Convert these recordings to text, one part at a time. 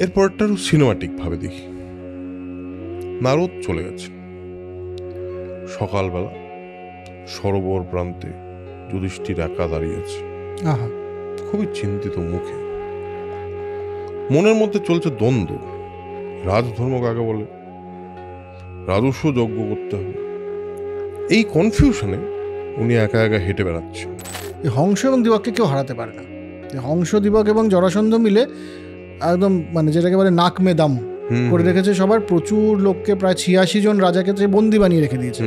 এরপরটা সিনেমাটিকভাবে দেখি। নারদ চলে গেছে। সকালবেলা সরোবর প্রান্তে যুধিষ্ঠির একা দাঁড়িয়েছে, খুবই চিন্তিত মুখে। মনের মধ্যে চলছে দ্বন্দ্ব। রাজধর্ম কাকে বলে, রাজস্ব যজ্ঞ করতে হবে, এই কনফিউশনে উনি একা একা হেঁটে বেড়াচ্ছেন। হংস এবং দিবককে কেউ হারাতে পারে না। হংস, দিবক এবং জরাসন্ধ মিলে একদম মানে যেটাকে বলে নাক মে দাম করে রেখেছে সবার। প্রচুর লোককে, প্রায় 86 জন রাজাকে বন্দি বানিয়ে রেখে দিয়েছে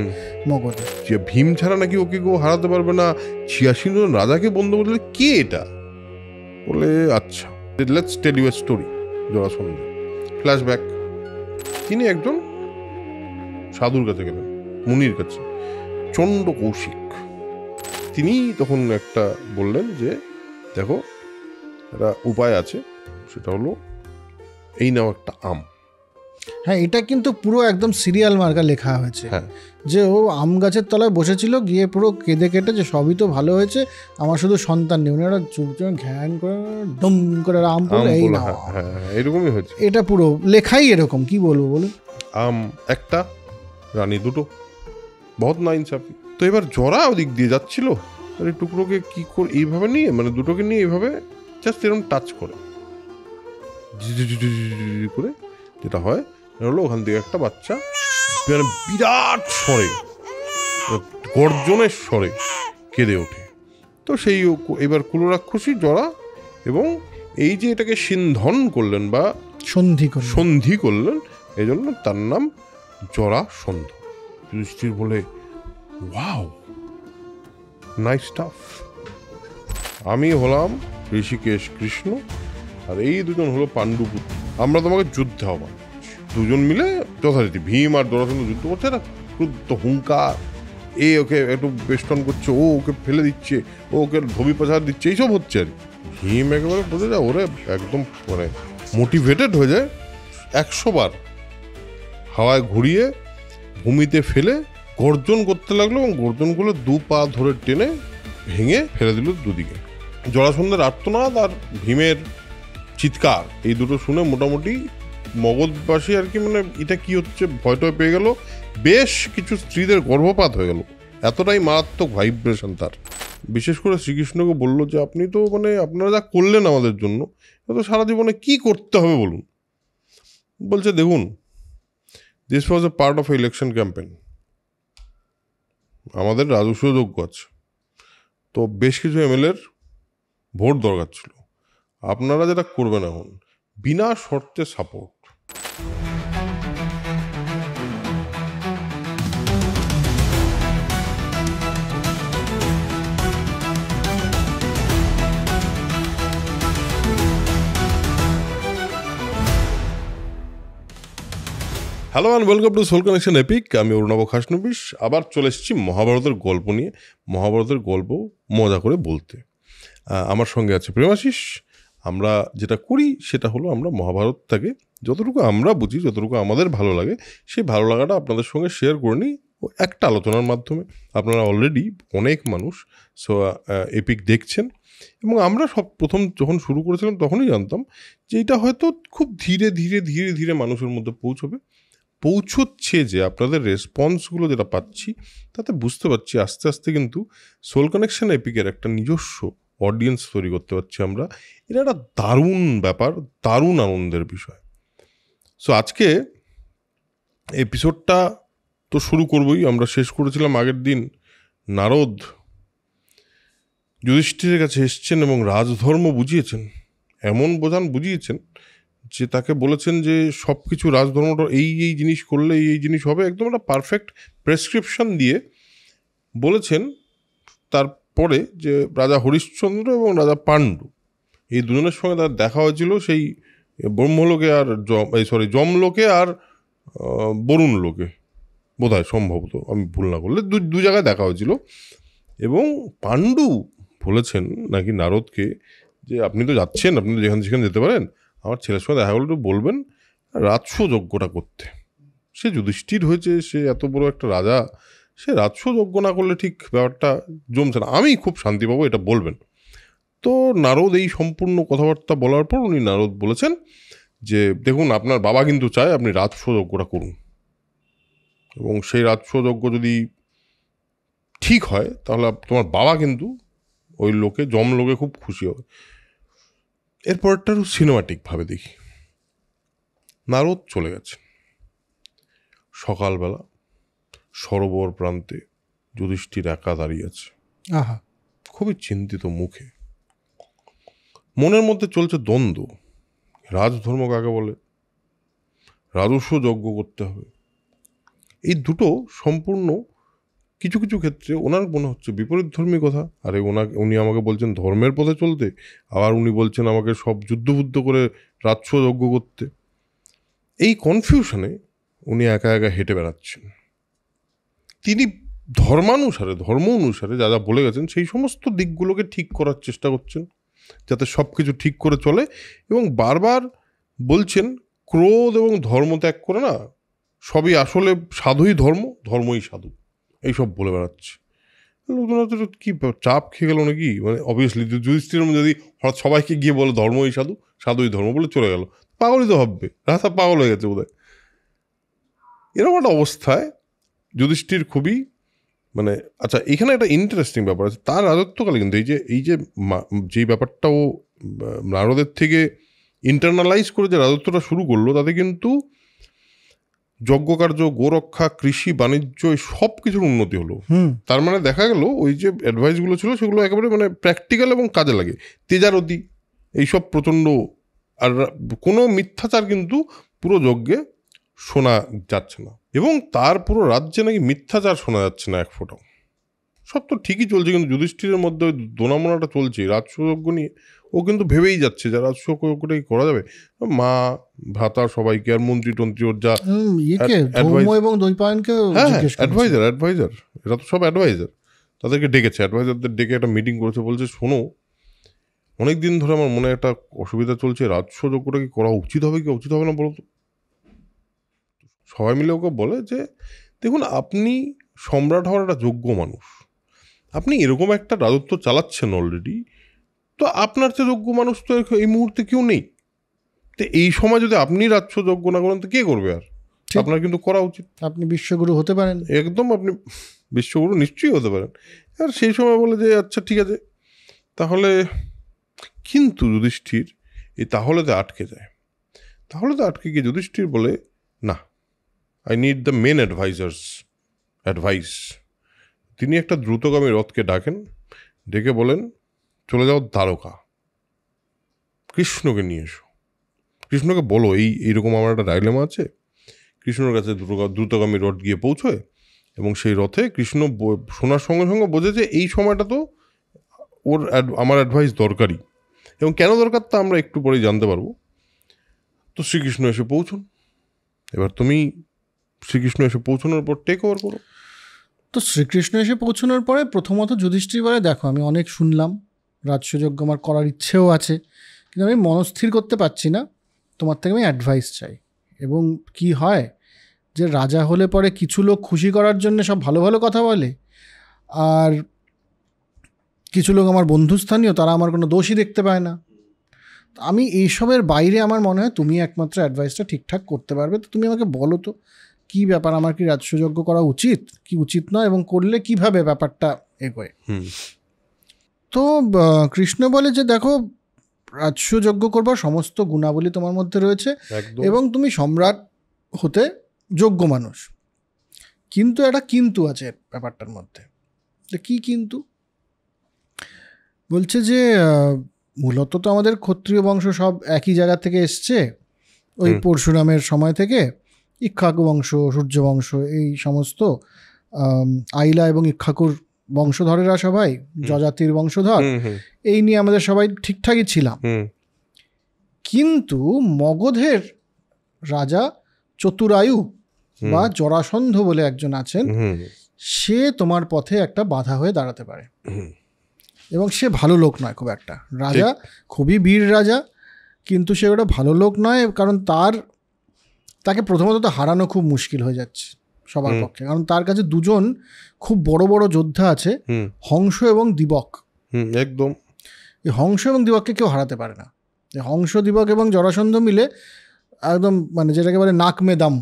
মগধে। যে ভীম ছাড়া নাকি ওকে কেউ হারাতে পারবে না, 86 জন রাজাকে বন্ধ করলে কে এটা বলে। আচ্ছা, let's tell you a story. Jarasandha flashback. তিনি একজন সাধুর কাছে গেলেন, মুনির কাছে, চণ্ড কৌশিক। তিনি তখন একটা বললেন যে দেখো, একটা উপায় আছে, সেটা হলো এই নাও একটা আম। হ্যাঁ, এটা কিন্তু পুরো একদম সিরিয়াল মার্কা লেখা হয়েছে। হ্যাঁ, যে ও আম গাছের তলায় বসেছিল, গিয়ে পুরো কেঁদে কেটে যে সবই তো ভালো হয়েছে, আমার শুধু সন্তান নেই। ওনারা চুপচাপ ঘ্যান করে ডম করে আম পড়লো, এই না, এরকমই হয়েছে। এটা পুরো লেখাই এরকম। কি বলবো বলুন। আম একটা, রানী দুটো, বহুত না ইনসাফি। তো এবার জরা ওদিক দিয়ে যাচ্ছিল, আর এই টুকরোকে কি করে এইভাবে নিয়ে, মানে দুটোকে নিয়ে এইভাবে জাস্ট এরকম টাচ করে করে, যেটা হয় হলো ওখান থেকে একটা বাচ্চা মানে বিরাট স্বরে, গর্জনের স্বরে কেঁদে ওঠে। তো সেই এবার কুলরাক্ষসী জরা, এবং এই যে এটাকে সিন্ধন করলেন বা সন্ধি করলেন, এই জন্য তার নাম জরাসন্ধ। যুধিষ্ঠির বলে, ওয়াও, নাইস স্টাফ। আমি হলাম ঋষিকেশ কৃষ্ণ, আর এই দুজন হলো পাণ্ডুপুত্র। আমরা তোমাকে যুদ্ধে হবা। দুজন মিলে যথারীতি ভীম আর জরাসন্ধ যুদ্ধ করছে, না ক্রুদ্ধ হুঙ্কার, এ ওকে একটু বেষ্টন করছে, ও ওকে ফেলে দিচ্ছে, ও ওকে ধবি প্রসাদ দিচ্ছে, এইসব হচ্ছে আর ভীম একেবারে বোঝা যায় ওরে একদম মানে মোটিভেটেড হয়ে যায়। 100 বার হাওয়ায় ঘুরিয়ে ভূমিতে ফেলে গর্জন করতে লাগলো, এবং গর্জনগুলো 2 পা ধরে টেনে ভেঙে ফেলে দিল দুদিকে। জরাসন্ধের আর্তনাদ আর ভীমের চিৎকার, এই দুটো শুনে মোটামুটি মগধবাসী আর কি, মানে এটা কি হচ্ছে ভয়টয় পেয়ে গেল। বেশ কিছু স্ত্রীদের গর্ভপাত হয়ে গেল, এতটাই মারাত্মক ভাইব্রেশন তার। বিশেষ করে শ্রীকৃষ্ণকে বললো যে আপনি তো মানে আপনারা যা করলেন আমাদের জন্য, তো সারা জীবনে কি করতে হবে বলুন। বলছে দেখুন, this was A part of election campaign. আমাদের রাজস্ব যোগ্য আছে, তো বেশ কিছু এমএলএর ভোট দরকার ছিল। আপনারা যেটা করবেন এখন, বিনা শর্তে support. Hello and welcome to soul connection epic. আমি অরুণাভ খাসনবিশ আবার চলে এসেছি মহাভারতের গল্প নিয়ে। মহাভারতের গল্প মজা করে বলতে আমার সঙ্গে আছে প্রেমাশিস। আমরা যেটা করি সেটা হলো, আমরা মহাভারতটাকে যতটুকু আমরা বুঝি, যতটুকু আমাদের ভালো লাগে, সেই ভালো লাগাটা আপনাদের সঙ্গে শেয়ার করে নিই একটা আলোচনার মাধ্যমে। আপনারা অলরেডি অনেক মানুষ এপিক দেখছেন, এবং আমরা সব প্রথম যখন শুরু করেছিলাম তখনই জানতাম যে এটা হয়তো খুব ধীরে ধীরে ধীরে ধীরে মানুষের মধ্যে পৌঁছচ্ছে। যে আপনাদের রেসপন্সগুলো যেটা পাচ্ছি, তাতে বুঝতে পারছি আস্তে আস্তে কিন্তু সোল কানেকশন এপিকের একটা নিজস্ব অডিয়েন্স তৈরি করতে পারছি আমরা। এটা একটা দারুণ ব্যাপার, দারুণ আনন্দের বিষয়। সো আজকে এপিসোডটা তো শুরু করবই। আমরা শেষ করেছিলাম আগের দিন, নারদ যুধিষ্ঠিরের কাছে এসছেন এবং রাজধর্ম বুঝিয়েছেন। এমন বুঝিয়েছেন যে তাকে বলেছেন যে সব কিছু রাজধর্মটা এই জিনিস করলে এই জিনিস হবে, একদম একটা পারফেক্ট প্রেসক্রিপশন দিয়ে বলেছেন। তারপরে যে রাজা হরিশ্চন্দ্র এবং রাজা পাণ্ডু, এই দুজনের সঙ্গে তার দেখা হয়েছিল সেই ব্রহ্মলোকে আর যমলোকে আর বরুণ লোকে, বোধহয়, সম্ভবত আমি ভুল না করলে দু জায়গায় দেখা হয়েছিল। এবং পাণ্ডু বলেছেন নাকি নারদকে যে আপনি তো যাচ্ছেন, আপনি তো যেখানে যেখানে যেতে পারেন, আমার ছেলের সঙ্গে দেখা করলে একটু বলবেন রাজস্ব যজ্ঞটা করতে। সে যুধিষ্ঠির হয়েছে, সে এত বড় একটা রাজা, সে রাজস্ব যজ্ঞ না করলে ঠিক ব্যাপারটা জমছে না, আমি খুব শান্তি পাবো, এটা বলবেন। তো নারদ এই সম্পূর্ণ কথাবার্তা বলার পর উনি নারদ বলেছেন যে দেখুন আপনার বাবা কিন্তু চায় আপনি রাজস্ব যজ্ঞটা করুন, এবং সেই রাজস্ব যজ্ঞ যদি ঠিক হয় তাহলে তোমার বাবা কিন্তু ওই লোকে যমলোকে খুব খুশি হবে। এরপরটা সিনেমাটিকভাবে দেখি। নারদ চলে গেছে। সকালবেলা সরোবর প্রান্তে যুধিষ্ঠির একা দাঁড়িয়ে আছে, আহা, খুবই চিন্তিত মুখে। মনের মধ্যে চলছে দ্বন্দ্ব। রাজধর্ম কাকে বলে, রাজস্ব যজ্ঞ করতে হবে, এই দুটো সম্পূর্ণ কিছু কিছু ক্ষেত্রে ওনার মনে হচ্ছে বিপরীতধর্মী কথা। আরে উনি আমাকে বলছেন ধর্মের পথে চলতে, আবার উনি বলছেন আমাকে সব যুদ্ধবুদ্ধ করে রাজস্ব যজ্ঞ করতে। এই কনফিউশনে উনি একা একা হেঁটে বেড়াচ্ছেন। তিনি ধর্ম অনুসারে যা যা বলে গেছেন সেই সমস্ত দিকগুলোকে ঠিক করার চেষ্টা করছেন, যাতে সব কিছু ঠিক করে চলে। এবং বারবার বলছেন ক্রোধ এবং ধর্ম ত্যাগ করে না, সবই আসলে সাধুই ধর্মই সাধু, এইসব বলে বেড়াচ্ছে। লোকজন কি চাপ খেয়ে গেল নাকি, মানে অবভিয়াসলি যুধিষ্ঠির যদি হঠাৎ সবাইকে গিয়ে বলে ধর্মই সাধু, সাধুই ধর্ম বলে চলে গেল, পাগলই তো ভাববে, রাজা পাগল হয়ে গেছে বোধহয়। এরকম একটা অবস্থায় যুধিষ্ঠির খুবই মানে, আচ্ছা এখানে একটা ইন্টারেস্টিং ব্যাপার আছে। তার রাজত্বকালে কিন্তু যেই ব্যাপারটা ও নারদের থেকে ইন্টারনালাইজ করে যে রাজত্বটা শুরু করলো, তাতে কিন্তু যজ্ঞকার্য, গোরক্ষা, কৃষি, বাণিজ্য সব কিছুর উন্নতি হলো। তার মানে দেখা গেল ওই যে অ্যাডভাইসগুলো ছিল সেগুলো একেবারে মানে প্র্যাকটিক্যাল এবং কাজে লাগে। তেজারতি এইসব প্রচণ্ড, আর কোনো মিথ্যাচার কিন্তু পুরো যজ্ঞে শোনা যাচ্ছে না, এবং তার পুরো রাজ্যে নাকি মিথ্যাচার শোনা যাচ্ছে না এক ফোঁটাও। সব তো ঠিকই চলছে, কিন্তু যুধিষ্ঠিরের মধ্যে ওই দোনামোনাটা চলছে রাজস্বযজ্ঞ নিয়ে। ও কিন্তু ভেবেই যাচ্ছে যে রাজস্বযজ্ঞটা কি করা যাবে, মা ভ্রাতা সবাইকে আর মন্ত্রী টন্ত্রী ওর যা অ্যাডভাইজার, এরা তো সব অ্যাডভাইজার, তাদেরকে ডেকেছে, অ্যাডভাইজারদের ডেকে একটা মিটিং করেছে। বলছে শোনো, অনেকদিন ধরে আমার মনে একটা অসুবিধা চলছে, রাজস্বযজ্ঞটা কি করা উচিত হবে কি উচিত হবে না বলো তো। সবাই মিলে ওকে বলে যে দেখুন, আপনি সম্রাট হওয়ার একটা যোগ্য মানুষ, আপনি এরকম একটা রাজত্ব চালাচ্ছেন অলরেডি, তো আপনার চেয়ে যোগ্য মানুষ তো এই মুহূর্তে কেউ নেই। তো এই সময় যদি আপনি রাজস্বযজ্ঞ না করেন তো কে করবে? আর আপনার কিন্তু করা উচিত। আপনি বিশ্বগুরু হতে পারেন, একদম আপনি বিশ্বগুরু নিশ্চয়ই হতে পারেন। আর সেই সময় বলে যে আচ্ছা ঠিক আছে তাহলে, কিন্তু যুধিষ্ঠির এই তাহলেতে আটকে যায়। তাহলেতে আটকে গিয়ে যুধিষ্ঠির বলে না, I need the main advice. তিনি একটা দ্রুতগামী রথকে ডাকেন, ডেকে বলেন চলে যাও দ্বারকা, কৃষ্ণকে নিয়ে এসো, কৃষ্ণকে বলো এইরকম আমার একটা ডাইলেমা আছে। কৃষ্ণর কাছে দ্রুতগামী রথ গিয়ে পৌঁছয়, এবং সেই রথে কৃষ্ণ শোনার সঙ্গে সঙ্গে বোঝে যে এই সময়টা তো আমার অ্যাডভাইস দরকারই, এবং কেন দরকার তা আমরা একটু পরেই জানতে পারবো। তো শ্রীকৃষ্ণ এসে পৌঁছন। এবার তুমি শ্রীকৃষ্ণ এসে পৌঁছানোর পর টেক ওভার করো। তো শ্রীকৃষ্ণ এসে পৌঁছানোর পরে প্রথমত যুধিষ্ঠির বলে দেখো, আমি অনেক শুনলাম, রাজস্বযজ্ঞ আমার করার ইচ্ছেও আছে, কিন্তু আমি মনস্থির করতে পারছি না, তোমার থেকে আমি অ্যাডভাইস চাই। এবং কি হয় যে রাজা হলে পরে কিছু লোক খুশি করার জন্য সব ভালো ভালো কথা বলে, আর কিছু লোক আমার বন্ধুস্থানীয়, তারা আমার কোনো দোষই দেখতে পায় না। আমি এইসবের বাইরে আমার মনে হয় তুমি একমাত্র অ্যাডভাইসটা ঠিকঠাক করতে পারবে। তো তুমি আমাকে বলো তো কী ব্যাপার, আমার কি রাজস্বযজ্ঞ করা উচিত কি উচিত নয়, এবং করলে কিভাবে ব্যাপারটা এগোয়। তো কৃষ্ণ বলে যে দেখো, রাজস্বযজ্ঞ করবার সমস্ত গুণাবলী তোমার মধ্যে রয়েছে, এবং তুমি সম্রাট হতে যোগ্য মানুষ, কিন্তু একটা কিন্তু আছে ব্যাপারটার মধ্যে। কি কিন্তু? বলছে যে মূলত তো আমাদের ক্ষত্রিয় বংশ সব একই জায়গা থেকে এসছে, ওই পরশুরামের সময় থেকে ইক্ষ্বাকু বংশ, সূর্য বংশ, এই সমস্ত আইলা এবং ইক্ষ্বাকুর বংশধরেরা সবাই যজাতির বংশধর, এই নিয়ে আমাদের সবাই ঠিকঠাকই ছিলাম। কিন্তু মগধের রাজা চতুরায়ু বা জরাসন্ধ বলে একজন আছেন, সে তোমার পথে একটা বাধা হয়ে দাঁড়াতে পারে, এবং সে ভালো লোক নয় খুব একটা। রাজা খুবই বীর রাজা, কিন্তু সে ওটা ভালো লোক নয়, কারণ তাকে প্রথমত তো হারানো খুব মুশকিল হয়ে যাচ্ছে সবার পক্ষে, কারণ তার কাছে দুজন খুব বড় বড় যোদ্ধা আছে, হংস এবং দিবক। একদম, এই হংস এবং দিবককে কেউ হারাতে পারে না। হংস, দিবক এবং জরাসন্ধ মিলে একদম মানে যেটাকে বলে নাক মে দাম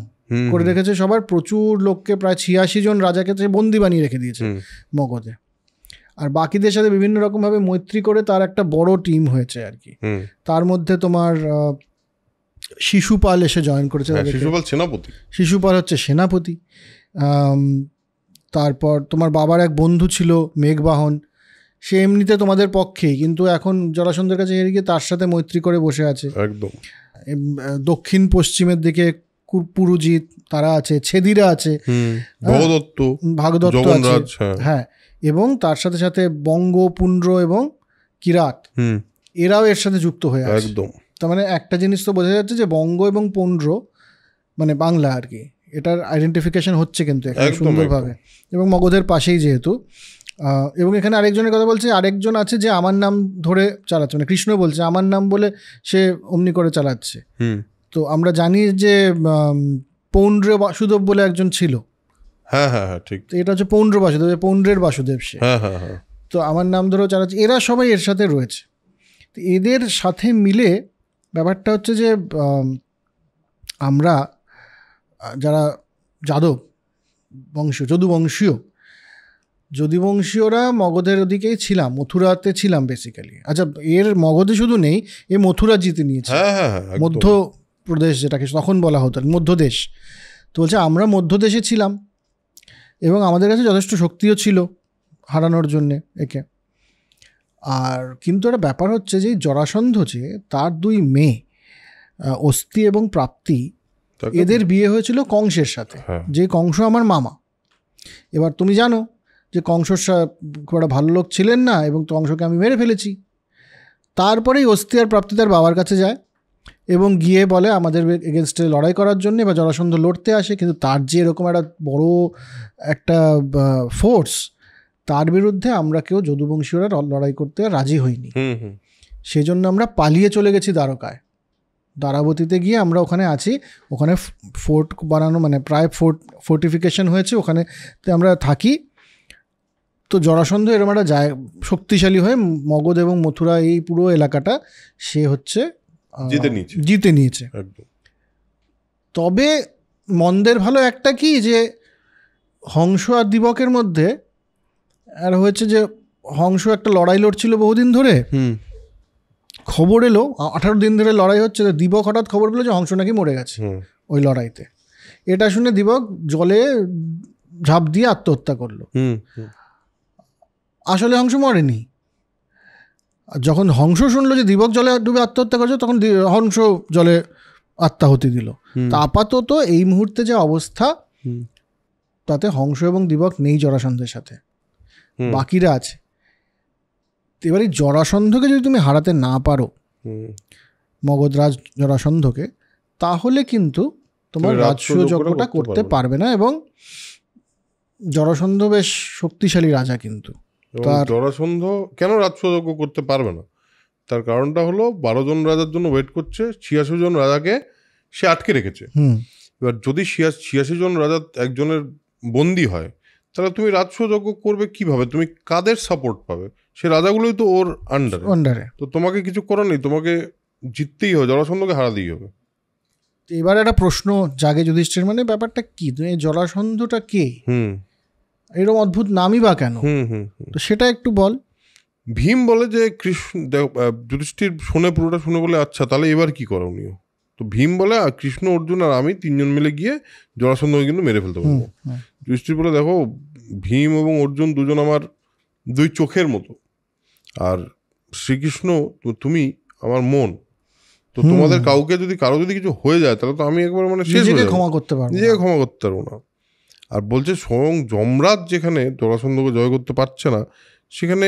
করে রেখেছে সবার, প্রচুর লোককে, প্রায় 86 জন রাজাকে বন্দি বানিয়ে রেখে দিয়েছে মগধে। আর বাকিদের সাথে বিভিন্ন রকমভাবে মৈত্রী করে তার একটা বড় টিম হয়েছে আর কি। তার মধ্যে তোমার শিশুপাল এসে জয়েন করেছে। শিশুপাল হচ্ছে সেনাপতি। তারপর তোমার বাবার এক বন্ধু ছিল মেঘবাহন, সে এমনিতে তোমাদের পক্ষেই, কিন্তু এখন জরাসন্ধের কাছে হেরে গিয়ে তার সাথে মৈত্রী করে বসে আছে। একদম দক্ষিণ পশ্চিমের দিকে পুরুজিৎ তারা আছে, ছেদিরা আছে, ভাগদত্ত আছে, হ্যাঁ, এবং তার সাথে সাথে বঙ্গ, পুন্ড্র এবং কিরাত এরাও এর সাথে যুক্ত হয়ে আছে। একদম, তার মানে একটা জিনিস তো বোঝা যাচ্ছে যে বঙ্গ এবং পুন্ড্র মানে বাংলা আর কি, এটার আইডেন্টিফিকেশন হচ্ছে কিন্তু সুন্দরভাবে, এবং মগধের পাশেই যেহেতু। এবং এখানে আরেকজনের কথা বলছে, আরেকজন আছে যে আমার নাম ধরে চালাচ্ছে, মানে কৃষ্ণ বলছে আমার নাম বলে সে অমনি করে চালাচ্ছে। তো আমরা জানি যে পৌন্ড্র বাসুদেব বলে একজন ছিল। হ্যাঁ হ্যাঁ হ্যাঁ ঠিক, এটা হচ্ছে পৌন্ড্র বাসুদেব, পৌন্ড্রের বাসুদেব সে। হ্যাঁ হ্যাঁ হ্যাঁ, তো আমার নাম ধরেও চালাচ্ছে, এরা সবাই এর সাথে রয়েছে। তো এদের সাথে মিলে ব্যাপারটা হচ্ছে যে আমরা যারা যাদব বংশ, যদুবংশীয়রা মগধের ওদিকেই ছিলাম, মথুরাতে ছিলাম বেসিক্যালি। আচ্ছা, এর মগধে শুধু নেই, এ মথুরা জিতে নিয়েছে, মধ্যপ্রদেশ যেটাকে তখন বলা হতো মধ্যদেশ। তো বলছে আমরা মধ্যদেশে ছিলাম এবং আমাদের কাছে যথেষ্ট শক্তিও ছিল হারানোর জন্যে একে। আর কিন্তু একটা ব্যাপার হচ্ছে যে জরাসন্ধ যে তার 2 মেয়ে অস্থি এবং প্রাপ্তি, এদের বিয়ে হয়েছিল কংসের সাথে, যে কংস আমার মামা। এবার তুমি জানো যে কংস খুব একটা ভালো লোক ছিলেন না, এবং কংসকে আমি মেরে ফেলেছি। তারপরেই অস্থি আর প্রাপ্তি তার বাবার কাছে যায় এবং গিয়ে বলে আমাদের এগেনস্টে লড়াই করার জন্য। এবার জরাসন্ধ লড়তে আসে, কিন্তু তার যে এরকম একটা বড় একটা ফোর্স, তার বিরুদ্ধে আমরা কেউ যদুবংশীয়রা লড়াই করতে রাজি হইনি। সেজন্য আমরা পালিয়ে চলে গেছি দ্বারকায়। দ্বারাবতীতে গিয়ে আমরা ওখানে আছি, ওখানে ফোর্ট বানানো, মানে প্রায় ফোর্টিফিকেশন হয়েছে, ওখানে আমরা থাকি। তো জরাসন্ধ এরকম একটা শক্তিশালী হয়ে মগধ এবং মথুরা এই পুরো এলাকাটা সে হচ্ছে জিতে নিয়েছে। তবে মন্দের ভালো একটা কি, যে হংস আর দিবকের মধ্যে আর হয়েছে যে হংস একটা লড়াই লড়ছিল বহুদিন ধরে, খবর এলো 18 দিন ধরে লড়াই হচ্ছে, দিবক হঠাৎ খবর পেলো যে হংস নাকি মরে গেছে ওই লড়াইতে। এটা শুনে দিবক জলে ঝাঁপ দিয়ে আত্মহত্যা করলো। আসলে হংস মরেনি। যখন হংস শুনলো যে দিবক জলে ডুবে আত্মহত্যা করছে, তখন হংস জলে আত্মাহুতি দিল। তা আপাতত এই মুহূর্তে যে অবস্থা, তাতে হংস এবং দিবক নেই জরাসন্ধের সাথে, বাকিরা আছে। এবার এই জরাসন্ধকে যদি তুমি হারাতে না পারো, মগধরাজ জরাসন্ধকে, তাহলে কিন্তু তোমার রাজসূয় যজ্ঞটা করতে পারবে না। এবং জরাসন্ধ বেশ শক্তিশালী রাজা, কিন্তু জরাসন্ধ কেন রাজসূয় যজ্ঞ করতে পারবে না, তার কারণটা হলো 12 জন রাজার জন্য ওয়েট করছে, 86 জন রাজাকে সে আটকে রেখেছে। এবার যদি 86 জন রাজা একজনের বন্দী হয়, তাহলে তুমি রাজসূয় যজ্ঞ করবে কিভাবে? তুমি কাদের সাপোর্ট পাবে? সে রাজাগুলোই তো ওর আন্ডারে। তো তোমাকে কিছু করার নেই, তোমাকে জিততেই হবে, জরাসন্ধকে হারাতেই হবে। এবার একটা প্রশ্ন জাগে যুধিষ্ঠির, মানে ব্যাপারটা কি, তুমি জরাসন্ধটা কে, এরকম অদ্ভুত নামই বা কেন? তো সেটা একটু বল। ভীম বলে যে কৃষ্ণ, যুধিষ্ঠির শুনে পুরোটা শুনে বলে আচ্ছা তাহলে এবার কি করণীয়। তো ভীম বলে কৃষ্ণ, অর্জুন আর আমি 3 জন মিলে গিয়ে জরাসন্ধকে কিন্তু মেরে ফেলতে পারবো। যুধিষ্ঠির বলে দেখো, ভীম এবং অর্জুন দুজন আমার 2 চোখের মতো, আর শ্রীকৃষ্ণ তুমি আমার মন। তো তোমাদের কারো যদি কিছু হয়ে যায়, তাহলে তো আমি একবার মানে নিজেকে ক্ষমা করতে পারবো না। আর বলছে স্বয়ং যমরাজ যেখানে জরাসন্ধকে জয় করতে পারছে না, সেখানে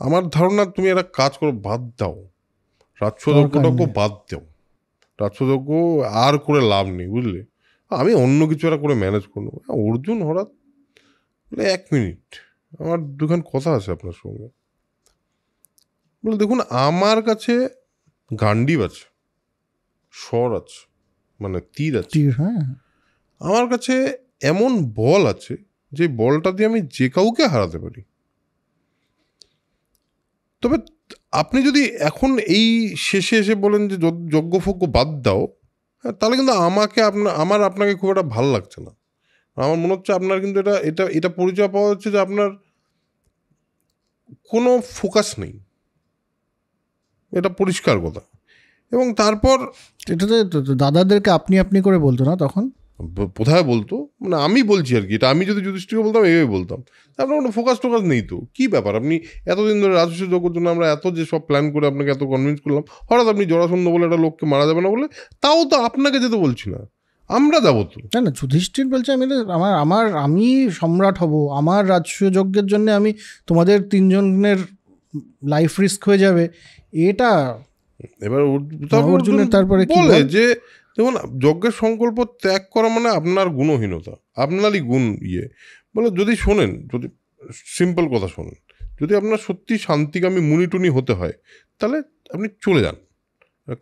আমার ধারণা তুমি একটা কাজ করো, বাদ দাও, রাজসূয় যজ্ঞটাকে বাদ দাও, রাজসূয় যজ্ঞ আর করে লাভ নেই, বুঝলে, আমি অন্য কিছু একটা করে ম্যানেজ করবো। অর্জুন হঠাৎ বলে 1 মিনিট, আমার 2খান কথা আছে আপনার সঙ্গে। বলে দেখুন, আমার কাছে গান্ডীব আছে, স্বর আছে, মানে তীর আছে, আমার কাছে এমন বল আছে যে বলটা দিয়ে আমি যে কাউকে হারাতে পারি। তবে আপনি যদি এখন এই শেষে এসে বলেন যে যজ্ঞফজ্ঞ বাদ দাও, তাহলে কিন্তু আমার আপনাকে খুব একটা ভালো লাগছে না। আমার মনে হচ্ছে আপনার কিন্তু এটা পরিচয় পাওয়া যাচ্ছে যে আপনার কোনো ফোকাস নেই, এটা পরিষ্কার কথা। এবং তারপর এটাতে দাদাদেরকে আপনি আপনি করে বলতো না তখন? কোথায় বলতো, মানে আমি বলছি আর কি, এটা আমি যদি যুধিষ্ঠিরকে বলতাম এইভাবে বলতাম। আপনার কোনো ফোকাস টোকাস নেই তো কী ব্যাপার, আপনি এতদিন ধরে রাজস্ব যজ্ঞের জন্য আমরা এত যে সব প্ল্যান করে আপনাকে এত কনভিন্স করলাম, হঠাৎ আপনি জরাসন্ধ বলে একটা লোককে মারা যাবে না বলে, তাও তো আপনাকে যেতে বলছি না, আমরা যাবো তো। না না, যুধিষ্ঠির বলছে আমি সম্রাট হব, আমার রাজস্ব যজ্ঞের জন্য আমি তোমাদের 3 জনের লাইফ রিস্ক হয়ে যাবে, এটা এবার অর্জুনের তারপরে কি বলে যে যেমন যজ্ঞের সংকল্প ত্যাগ করা মানে আপনার গুণহীনতা, আপনারই গুণ বলে। যদি শোনেন, যদি সিম্পল কথা শোনেন, যদি আপনার সত্যি শান্তিকামী মুনিটুনি হতে হয় তাহলে আপনি চলে যান,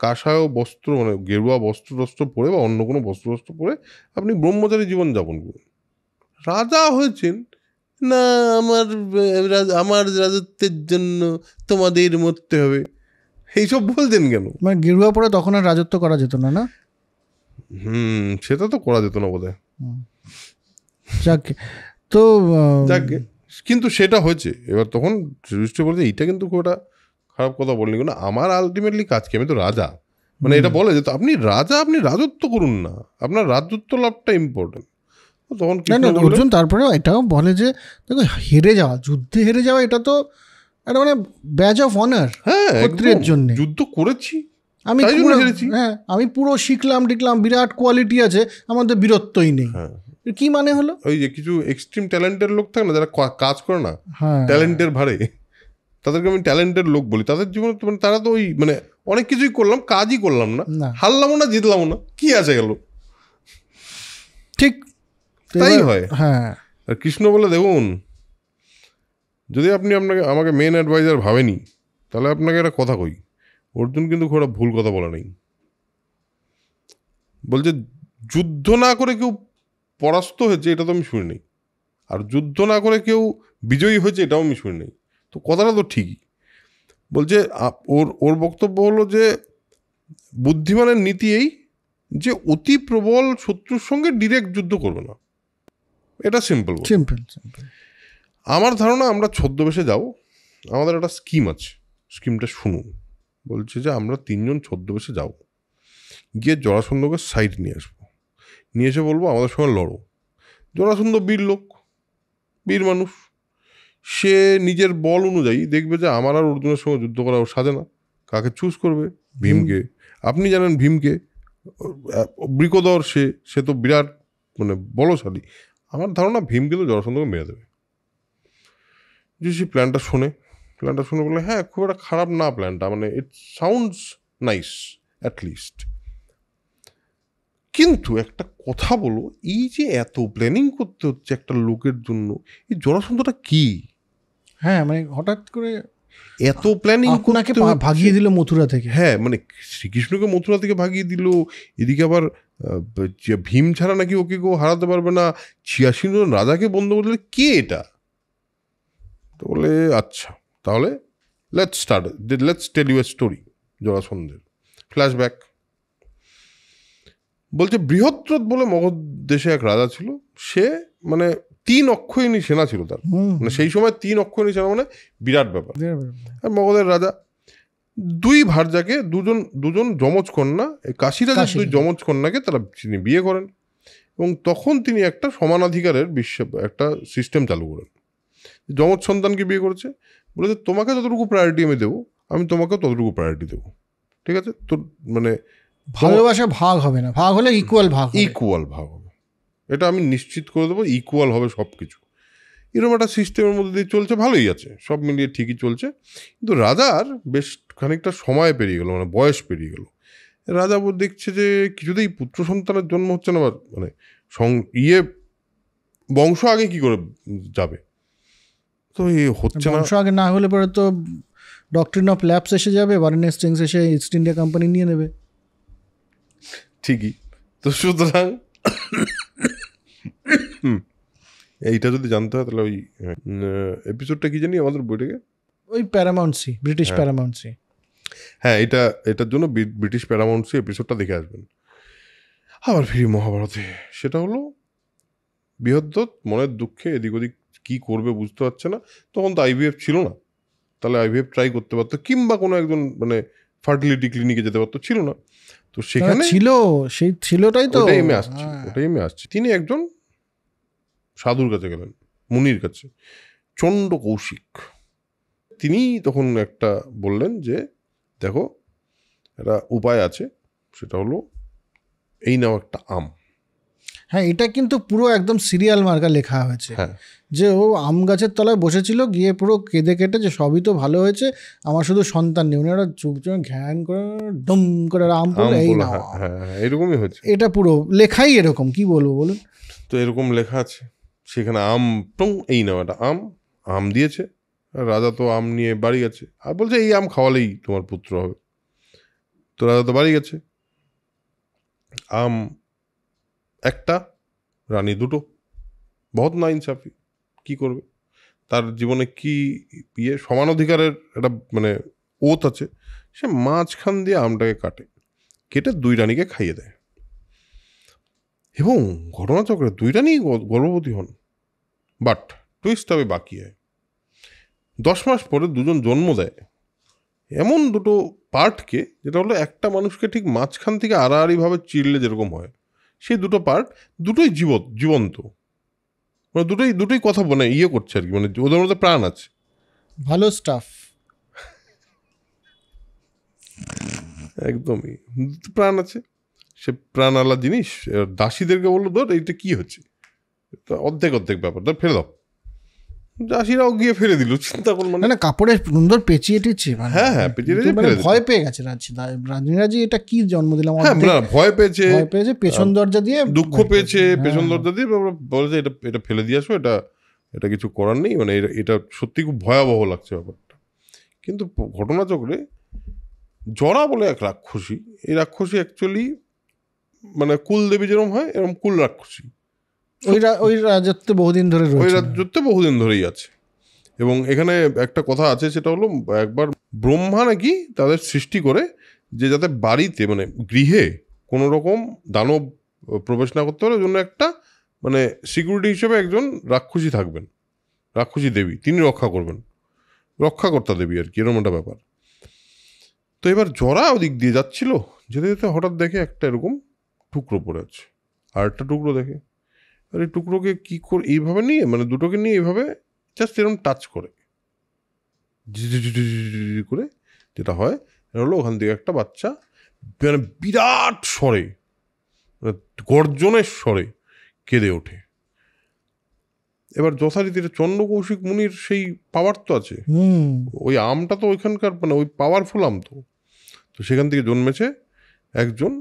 কাষায় বস্ত্র মানে গেরুয়া বস্ত্র পরে বা অন্য কোনো বস্ত্র পরে আপনি ব্রহ্মচারী জীবন যাপন করুন। রাজা হয়েছেন না, আমার রাজত্বের জন্য তোমাদের মরতে হবে, এইসব বলতেন কেন? মানে গেরুয়া পরে তখন আর রাজত্ব করা যেত না, না? সেটা তো করা যেত না বোধহয়। যাকে তো যাকে কিন্তু সেটা হয়েছে। এবার তখন যুধিষ্ঠির বলছে এইটা কিন্তু খুব একটা খারাপ কথা বলনি, কিন্তু আমার আলটিমেটলি কাজ কি, আমি তো রাজা, মানে এটা বলে যে আপনি রাজা, আপনি রাজত্ব করুন না, আপনার রাজত্ব লাভটা ইম্পর্টেন্ট। তখন অর্জুন তারপরেও এটাও বলে যে দেখো, হেরে যাওয়া, যুদ্ধে হেরে যাওয়া, এটা তো একটা মানে ব্যাজ অফ অনার। হ্যাঁ, ক্ষত্রিয়ের জন্য যুদ্ধ করেছি, আমি পুরো শিখলাম টিকলাম, বিরাট কোয়ালিটি আছে, আমাদের বীরত্বই নেই, কি মানে হলো? ওই যে কিছু এক্সট্রিম ট্যালেন্টের লোক থাকে না, যারা কাজ করে না ট্যালেন্টের ভারে, তাদেরকে আমি ট্যালেন্টেড লোক বলি। তাদের জীবনে মানে তারা তো ওই মানে অনেক কিছুই করলাম, কাজই করলাম না, হারলামও না জিতলামও না, কি আছে গেল, ঠিক তাই হয়। হ্যাঁ, আর কৃষ্ণ বলে দেখুন, যদি আপনি আমাকে মেন অ্যাডভাইজার ভাবেনি, তাহলে আপনাকে একটা কথা কই, অর্জুন কিন্তু খুব একটা ভুল কথা বলে নেই। বলছে যুদ্ধ না করে কেউ পরাস্ত হয়েছে এটা তো আমি শুনি নেই, আর যুদ্ধ না করে কেউ বিজয়ী হয়েছে এটাও আমি শুনি নেই, তো কথাটা তো ঠিকই। বলছে ওর বক্তব্য হলো যে বুদ্ধিমানের নীতি এই যে অতি প্রবল শত্রুর সঙ্গে ডিরেক্ট যুদ্ধ করবে না, এটা সিম্পল। আমার ধারণা আমরা ছদ্মবেশে যাব, আমাদের একটা স্কিম আছে, স্কিমটা শুনুন। বলছে যে আমরা 3 জন ছদ্মবেশে যাব, গিয়ে জরাসন্ধকে সাইড নিয়ে আসবো, নিয়ে এসে বলবো আমাদের সঙ্গে লড়ো। জরাসন্ধ বীর লোক, বীর মানুষ, সে নিজের বল অনুযায়ী দেখবে যে আমার আর অর্জুনের সঙ্গে যুদ্ধ করা ওর সাজে না, কাকে চুজ করবে? ভীমকে। আপনি জানেন ভীমকে, বৃকোদর, সে তো বিরাট মানে বলশালী। আমার ধারণা ভীমকে তো জরাসন্ধকে মেরে দেবে। যে সে প্ল্যানটা শুনে বলে হ্যাঁ, খুব একটা খারাপ না প্ল্যানটা, মানে ইট সাউন্ডস নাইস অ্যাটলিস্ট। কিন্তু একটা কথা বলো, এই যে এত প্ল্যানিং করতে হচ্ছে একটা লোকের জন্য, এই জরাসন্ধটা কি? হ্যাঁ, মানে হঠাৎ করে এত প্ল্যানিং আপনাকে ভাগিয়ে দিল মথুরা থেকে। হ্যাঁ, মানে শ্রীকৃষ্ণকে মথুরা থেকে ভাগিয়ে দিল, এদিকে আবার ভীম ছাড়া নাকি ওকে কেউ হারাতে পারবে না, 86 জন রাজাকে বন্ধ করে দিলে, কে এটা? তো বলে আচ্ছা তাহলে let's tell you a story. জরাসন্ধের ফ্ল্যাশব্যাক। বলছে বৃহত্রথ বলে মগধ দেশে এক রাজা ছিল, সে মানে 3 অক্ষয়িনী সেনা ছিল তার, মানে সেই সময় 3 অক্ষয়িনী সেনা মানে বিরাট ব্যাপার। আর মগধের রাজা 2 ভার্যাকে, দুজন যমজ কন্যা, কাশীরাজের 2 যমজ কন্যাকে তিনি বিয়ে করেন, এবং তখন তিনি একটা সমানাধিকারের একটা সিস্টেম চালু করেন। যমজ সন্তানকে বিয়ে করেছে, বলেছে তোমাকে যতটুকু প্রায়োরিটি আমি দেবো, আমি তোমাকেও ততটুকু প্রায়োরিটি দেবো, ঠিক আছে? তো মানে ভালোবাসা ভাগ হবে না, ভাগ হলে ইকুয়াল ভাগ হবে, এটা আমি নিশ্চিত করে দেবো, ইকুয়াল হবে সব কিছু। এরকম একটা সিস্টেমের মধ্যে দিয়ে চলছে, ভালোই আছে, সব মিলিয়ে ঠিকই চলছে। কিন্তু রাজার বেশ খানিকটা সময় পেরিয়ে গেল, মানে বয়স পেরিয়ে গেল। রাজা দেখছে যে কিছুতেই পুত্র সন্তানের জন্ম হচ্ছে না, মানে বংশ আগে কি করে যাবে, তো হচ্ছে না। বংশ আগে না হলে পরে তো ডক্ট্রিন অফ ল্যাপস এসে যাবে, ওয়ারেন হেস্টিংস এসে ইস্ট ইন্ডিয়া কোম্পানি নিয়ে নেবে। ঠিকই তো, সুতরাং এইটা যদি জানতে হয় তাহলে ওই এপিসোডটা কি জানি আমাদের বইটাকে, ওই paramountcy, British paramountcy. হ্যাঁ, এটার জন্য ব্রিটিশ প্যারামাউন্ট সি এপিসোডটা দেখে আসবেন। আবার ফিরি মহাভারতে। সেটা হলো বৃহদ্রথ মনের দুঃখে এদিক ওদিক কী করবে বুঝতে পারছে না। তখন তো আইভিএফ ছিল না, তাহলে আইভিএফ ট্রাই করতে পারতো, কিংবা কোনো একজন মানে ফার্টিলিটি ক্লিনিকে যেতে পারতো, ছিল না। তো সেখানে ছিল, সেই ছিলটাই তো, ওটাই আমি আসছি। তিনি একজন সাধুর কাছে গেলেন, মুনির কাছে, চণ্ড কৌশিক। তিনি তখন একটা বললেন যে দেখো একটা উপায় আছে, সেটা হলো এই নাও একটা আম। হ্যাঁ, এটা কিন্তু পুরো একদম সিরিয়াল মার্কা লেখা হয়েছে, হ্যাঁ, যে ও আম গাছের তলায় বসেছিল, গিয়ে পুরো কেঁদে কেটে যে সবই তো ভালো হয়েছে, আমার শুধু সন্তান নেই, উনি একটা চুপচাপ ঘ্যাং করে ডম করে আম পড়লো, এই না, হ্যাঁ এরকমই হয়েছে। এটা পুরো লেখাই এরকম, কি বলবো বলুন। তো এরকম লেখা আছে, সেখানে আম টং এই নাও একটা আম। আম দিয়েছে, রাজা তো আম নিয়ে বাড়ি গেছে, আর বলছে এই আম খাওয়ালেই তোমার পুত্র হবে। তো রাজা তো বাড়ি গেছে, আম একটা, রানী দুটো, বহুত না ইনসাফি, কি করবে, তার জীবনে কি সমান অধিকারের একটা মানে ওত আছে, সে মাঝখান দিয়ে আমটাকে কেটে দুই রানীকে খাইয়ে দেয়। এবং ঘটনাচক্রে দুই রানী গর্ভবতী হন, বাট টুইস্ট হবে বাকি হয়। 10 মাস পরে দুজন জন্ম দেয় এমন দুটো পার্টকে, যেটা হলো একটা মানুষকে ঠিক মাঝখান থেকে আড়াআড়িভাবে চিরলে যেরকম হয়, সেই দুটো পার্ট দুটোই জীবন্ত, মানে দুটোই কথা বলে করছে আর কি, মানে ওদের মধ্যে প্রাণ আছে। ভালো স্টাফ, একদমই প্রাণ আছে। সে প্রাণওয়ালা জিনিস দাসীদেরকে বললো ধর এইটা কি হচ্ছে, অর্ধেক ব্যাপার, ধর ফেলে দাও। দাসীরাও গিয়ে ফেলে দিল, চিন্তা করল মানে কাপড়ে সুন্দর পেঁচিয়ে টিচ্ছে, হ্যাঁ পেঁচিয়ে ভয় পেয়ে গেছে রানী, এটা কি জন্ম দিলাম, ভয় পেয়েছে পেছন দরজা দিয়ে, দুঃখ পেয়েছে পেছন দরজা দিয়ে, বলেছে এটা ফেলে দিয়ে আসো, এটা কিছু করার নেই, মানে এটা সত্যি খুব ভয়াবহ লাগছে ব্যাপারটা। কিন্তু ঘটনাচক্রে জরা বলে এক রাক্ষসী, এই রাক্ষসী অ্যাকচুয়ালি মানে কুলদেবী যেরকম হয় এরকম কুল রাক্ষসী, ওই রাজত্বে বহুদিন ধরে, ওই রাজত্বে বহুদিন ধরেই আছে। এবং এখানে একটা কথা আছে, সেটা হলো একবার ব্রহ্মা নাকি তাদের সৃষ্টি করে যে যাতে বাড়িতে মানে গৃহে কোনো রকম দানব প্রবেশ না করতে পারে, ওই জন্য একটা মানে সিকিউরিটি হিসেবে একজন রাক্ষসী থাকবেন, রাক্ষসী দেবী, তিনি রক্ষা করবেন, রক্ষাকর্তা দেবী আর কি, এরকম একটা ব্যাপার। তো এবার জরা ওদিক দিয়ে যাচ্ছিল, যেতে যেতে হঠাৎ দেখে একটা এরকম টুকরো পড়ে আছে, আর একটা টুকরো দেখে, আর এই টুকরোকে কী করে এইভাবে নিয়ে মানে দুটোকে নিয়ে এইভাবে জাস্ট এরকম টাচ করে করে, যেটা হয় হলো ওখান থেকে একটা বাচ্চা মানে বিরাট স্বরে, মানে গর্জনের স্বরে কেঁদে ওঠে। এবার যথারীতি চন্ড কৌশিক মুনির সেই পাওয়ার তো আছে, ওই আমটা তো ওইখানকার মানে ওই পাওয়ারফুল আম, তো সেখান থেকে জন্মেছে একজন।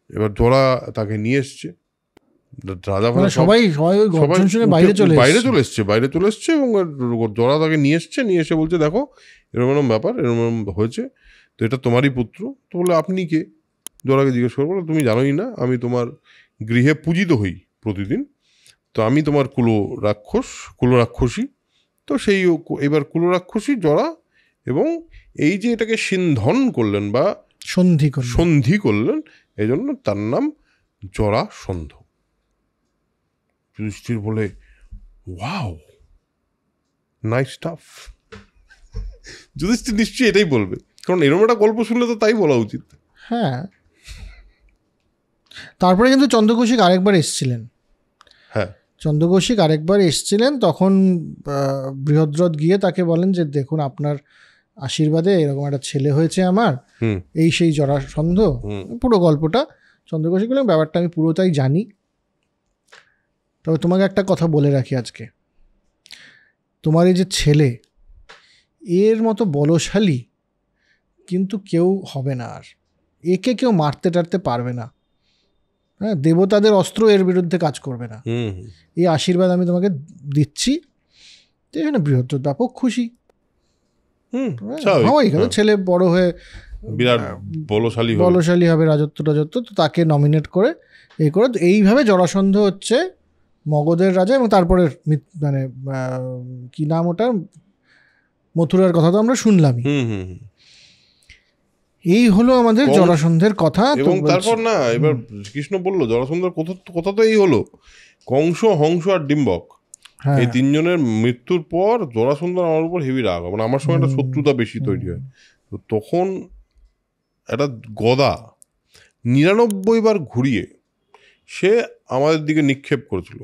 এবার জরা তাকে নিয়ে এসছে, রাজা সবাই বাইরে চলে এসছে, এবং জরা তাকে নিয়ে এসে বলছে দেখো এরকম ব্যাপার, এরকম হয়েছে, তো এটা তোমারই পুত্র। তো বলে আপনি কে? জরাকে জিজ্ঞেস করবো, তুমি জানোই না আমি তোমার গৃহে পূজিত হই প্রতিদিন, তো আমি তোমার কুলরাক্ষসী। তো সেই এবার কুলরাক্ষসী জরা, এবং এই যে এটাকে সিন্ধন করলেন বা সন্ধি করলেন, এই জন্য তার নাম জরাসন্ধ। যুধিষ্ঠির বলে ওয়াও নাইস স্টাফ। যুধিষ্ঠির নিশ্চয়ই এটাই বলবে, কারণ এরকম একটা গল্প শুনলে তো তাই বলা উচিত। হ্যাঁ, তারপরে কিন্তু চন্দ্রকৌশিক আরেকবার এসেছিলেন। হ্যাঁ, চন্দ্রকৌশিক আরেকবার এসেছিলেন, তখন বৃহদ্রথ গিয়ে তাকে বলেন যে দেখুন আপনার আশীর্বাদে এরকম একটা ছেলে হয়েছে আমার, এই সেই জরাসন্ধ, পুরো গল্পটা। চন্দ্রকৌশিক বললেন ব্যাপারটা আমি পুরোটাই জানি, তবে তোমাকে একটা কথা বলে রাখি আজকে, তোমার এই যে ছেলে, এর মতো বলশালী কিন্তু কেউ হবে না, আর একে কেউ মারতে টারতে পারবে না, হ্যাঁ, দেবতাদের অস্ত্র এর বিরুদ্ধে কাজ করবে না, এই আশীর্বাদ আমি তোমাকে দিচ্ছি। এখানে বৃহদ্রথ ব্যাপক খুশি, ছেলে বড় হয়ে বিরাট বলশালী হবে, রাজত্ব তো তাকে নমিনেট করে এইভাবে জরাসন্ধ হচ্ছে মগধের রাজা। এবং তারপরে মানে কি নাম ওটা, মথুরার কথা তো আমরা শুনলামই। এই হলো আমাদের জরাসন্ধের কথা। এবং তারপর না এবার কৃষ্ণ বললো জরাসন্ধের কথা তো এই হলো, কংস, হংস আর ডিম্বক এই তিনজনের মৃত্যুর পর জরাসন্ধ আমার উপর হেভি রাগ, মানে আমার সঙ্গে একটা শত্রুতা বেশি তৈরি হয়। তো তখন একটা গদা 99 বার ঘুরিয়ে সে আমাদের দিকে নিক্ষেপ করেছিল।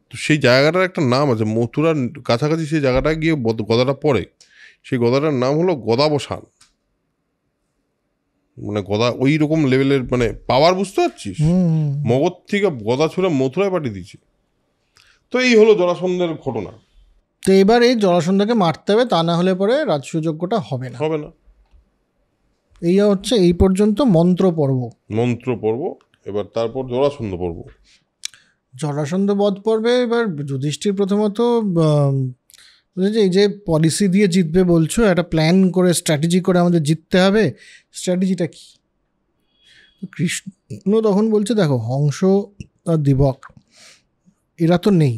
তো সেই জায়গাটার একটা নাম আছে, মথুরার কাছাকাছি সেই জায়গাটায় গিয়ে গদাটা পড়ে, সেই গদাটার নাম হলো গদাবসান। মানে গদা ওই রকম লেভেলের মানে পাওয়ার, বুঝতে পারছিস? মগধ থেকে গদা ছুঁড়ে মথুরায় পাঠিয়ে দিচ্ছে। তো এই হলো জরাসন্ধের ঘটনা। তো এবার এই জরাসন্ধকে মারতে হবে, তা না হলে পরে রাজসুযজ্ঞটা হবে না। এই হচ্ছে এই পর্যন্ত মন্ত্র পর্ব। এবার তারপর জরাসন্ধ পর্ব। জরাসন্ধ বধ পর্বে এবার যুধিষ্ঠির প্রথমত এই যে পলিসি দিয়ে জিতবে বলছো, একটা প্ল্যান করে স্ট্র্যাটেজি করে আমাদের জিততে হবে, স্ট্র্যাটেজিটা কি? কৃষ্ণ তখন বলছে দেখো, হংস আর দিবক এরা তো নেই,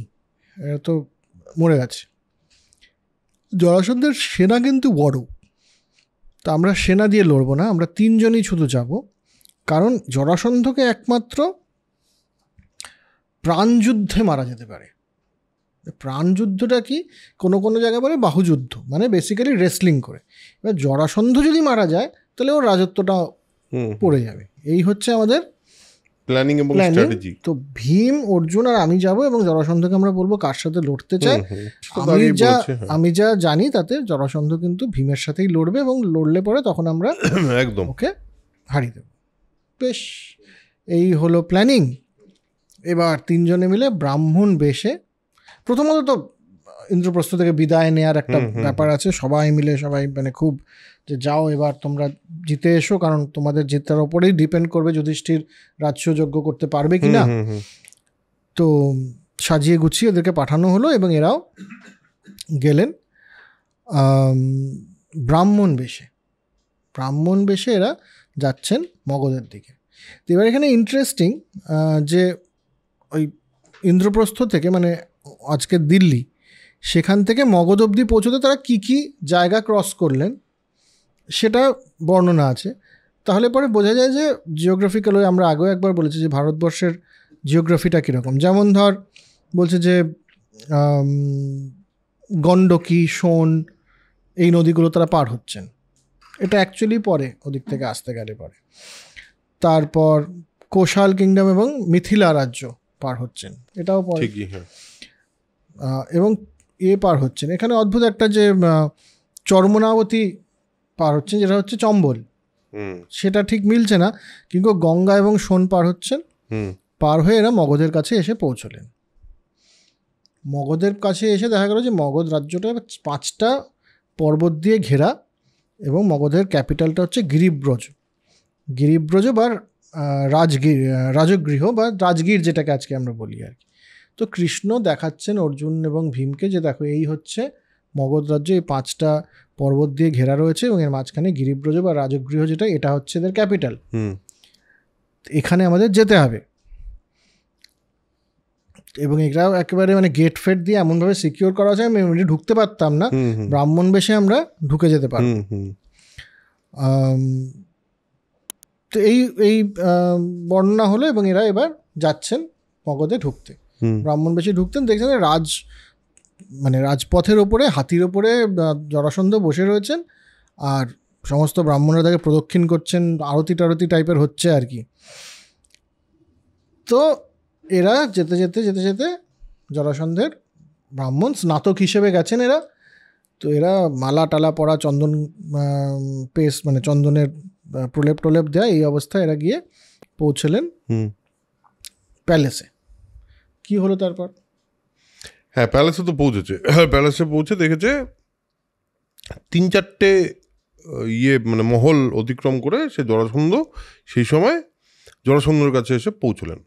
এরা তো মরে গেছে। জরাসন্ধের সেনা কিন্তু বড়, তা আমরা সেনা দিয়ে লড়বো না, আমরা তিনজনই শুধু যাব। কারণ জরাসন্ধকে একমাত্র প্রাণযুদ্ধে মারা যেতে পারে। প্রাণযুদ্ধটা কি? কোনো কোনো জায়গায় বলে বাহুযুদ্ধ, মানে বেসিক্যালি রেসলিং করে। এবার জরাসন্ধ যদি মারা যায় তাহলে ওর রাজত্বটা পড়ে যাবে। এই হচ্ছে আমাদের প্ল্যানিং এবং স্ট্র্যাটেজি। তো ভীম, অর্জুন আর আমি যাব এবং জরাসন্ধকে আমরা বলবো কার সাথে লড়তে চায়। আমি যা জানি তাতে জরাসন্ধ কিন্তু ভীমের সাথেই লড়বে, এবং লড়লে পরে তখন আমরা একদম ওকে হারিয়ে দেব। বেশ, এই হলো প্ল্যানিং। এবার তিনজনে মিলে ব্রাহ্মণ বেশে, প্রথমত তো ইন্দ্রপ্রস্থ থেকে বিদায় নেওয়ার একটা ব্যাপার আছে, সবাই মিলে সবাই মানে খুব যে যাও এবার তোমরা জিতে এসো, কারণ তোমাদের জেতার ওপরেই ডিপেন্ড করবে যুধিষ্ঠির রাজসুযজ্ঞ করতে পারবে কিনা। তো সাজিয়ে গুছিয়ে ওদেরকে পাঠানো হলো এবং এরাও গেলেন ব্রাহ্মণ বেশে এরা যাচ্ছেন মগধের দিকে। তো এবার এখানে ইন্টারেস্টিং যে ওই ইন্দ্রপ্রস্থ থেকে মানে আজকের দিল্লি, সেখান থেকে মগধ অবধি পৌঁছতে তারা কি কি জায়গা ক্রস করলেন সেটা বর্ণনা আছে। তাহলে পরে বোঝা যায় যে জিওগ্রাফিক্যাল, আমরা আগেও একবার বলেছি যে ভারতবর্ষের জিওগ্রাফিটা কীরকম। যেমন ধর বলছে যে গণ্ডকী, সোন, এই নদীগুলো তারা পার হচ্ছেন, এটা অ্যাকচুয়ালি পরে ওদিক থেকে আসতে গেলে পরে। তারপর কোশাল কিংডম এবং মিথিলা রাজ্য পার হচ্ছেন, এটাও পরে। এবং পার হচ্ছেন এখানে অদ্ভুত একটা যে চর্মনাবতী পার হচ্ছেন, যেটা হচ্ছে চম্বল, সেটা ঠিক মিলছে না, কিন্তু গঙ্গা এবং সোন পার হচ্ছেন। পার হয়ে এরা মগধের কাছে এসে পৌঁছলেন। মগধের কাছে এসে দেখা গেল যে মগধ রাজ্যটা 5টা পর্বত দিয়ে ঘেরা, এবং মগধের ক্যাপিটালটা হচ্ছে গিরিব্রজ বা রাজগৃহ বা রাজগীর, যেটাকে আজকে আমরা বলি আর কি। তো কৃষ্ণ দেখাচ্ছেন অর্জুন এবং ভীমকে যে দেখো এই হচ্ছে মগধ রাজ্য, এই 5টা পর্বত দিয়ে ঘেরা রয়েছে এবং এর মাঝখানে গিরিব্রজ বা রাজগৃহ যেটা, এটা হচ্ছে এদের ক্যাপিটাল, এখানে আমাদের যেতে হবে। এবং এটাও একেবারে মানে গেট ফেট দিয়ে এমনভাবে সিকিউর করা আছে, আমি এমনি ঢুকতে পারতাম না, ব্রাহ্মণ বেশে আমরা ঢুকে যেতে পারব। তো এই বর্ণনা হলো, এবং এরা এবার যাচ্ছেন মগধে ঢুকতে। ব্রাহ্মণ বেশি ঢুকতেন, দেখছেন রাজপথের ওপরে হাতির ওপরে জরাসন্ধ বসে রয়েছেন, আর সমস্ত ব্রাহ্মণরা তাকে প্রদক্ষিণ করছেন, আরতি টারতি টাইপের হচ্ছে আর কি। তো এরা যেতে যেতে জরাসন্ধের ব্রাহ্মণ স্নাতক হিসেবে গেছেন এরা। তো এরা মালা টালা পরা, চন্দন পেস্ট মানে চন্দনের প্রলেপ দেয়, এই অবস্থায় এরা গিয়ে পৌঁছলেন প্যালেসে। কি হলো তারপর? হ্যাঁ, প্যালেসে তো পৌঁছেছে। প্যালেসে পৌঁছে দেখেছে 3-4টে মানে মহল অতিক্রম করে সে জরাসন্ধ সেই সময় জরাসন্ধের কাছে এসে পৌঁছলেন।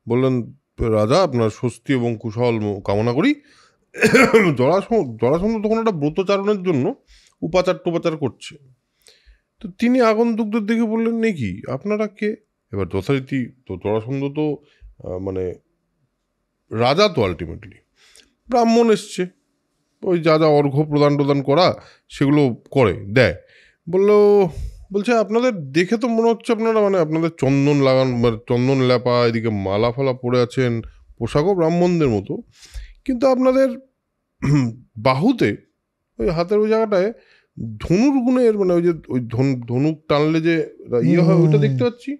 বললেন, রাজা আপনার স্বস্তি এবং কুশল কামনা করি। জরাসন্ধ তখন একটা ব্রতচারণের জন্য উপাচার করছে। তো তিনি আগন্তুকদের দেখে বললেন, নাকি আপনারা কে? এবার যথারীতি তো জরাসন্ধ তো মানে রাজা, তো আলটিমেটলি ব্রাহ্মণ এসছে, ওই যা অর্ঘ্য প্রদান করা সেগুলো দেয়। বললো, বলছে আপনাদের দেখে তো মনে হচ্ছে আপনারা মানে আপনাদের চন্দন লাগান, চন্দন লেপা, এদিকে মালা ফালা পরে আছেন, পোশাকও ব্রাহ্মণদের মতো, কিন্তু আপনাদের বাহুতে ওই হাতের ওই জায়গাটায় ধনুর গুণের মানে ওই যে ওই ধনুক টানলে যে ইয়ে হয় ওইটা দেখতে পাচ্ছি।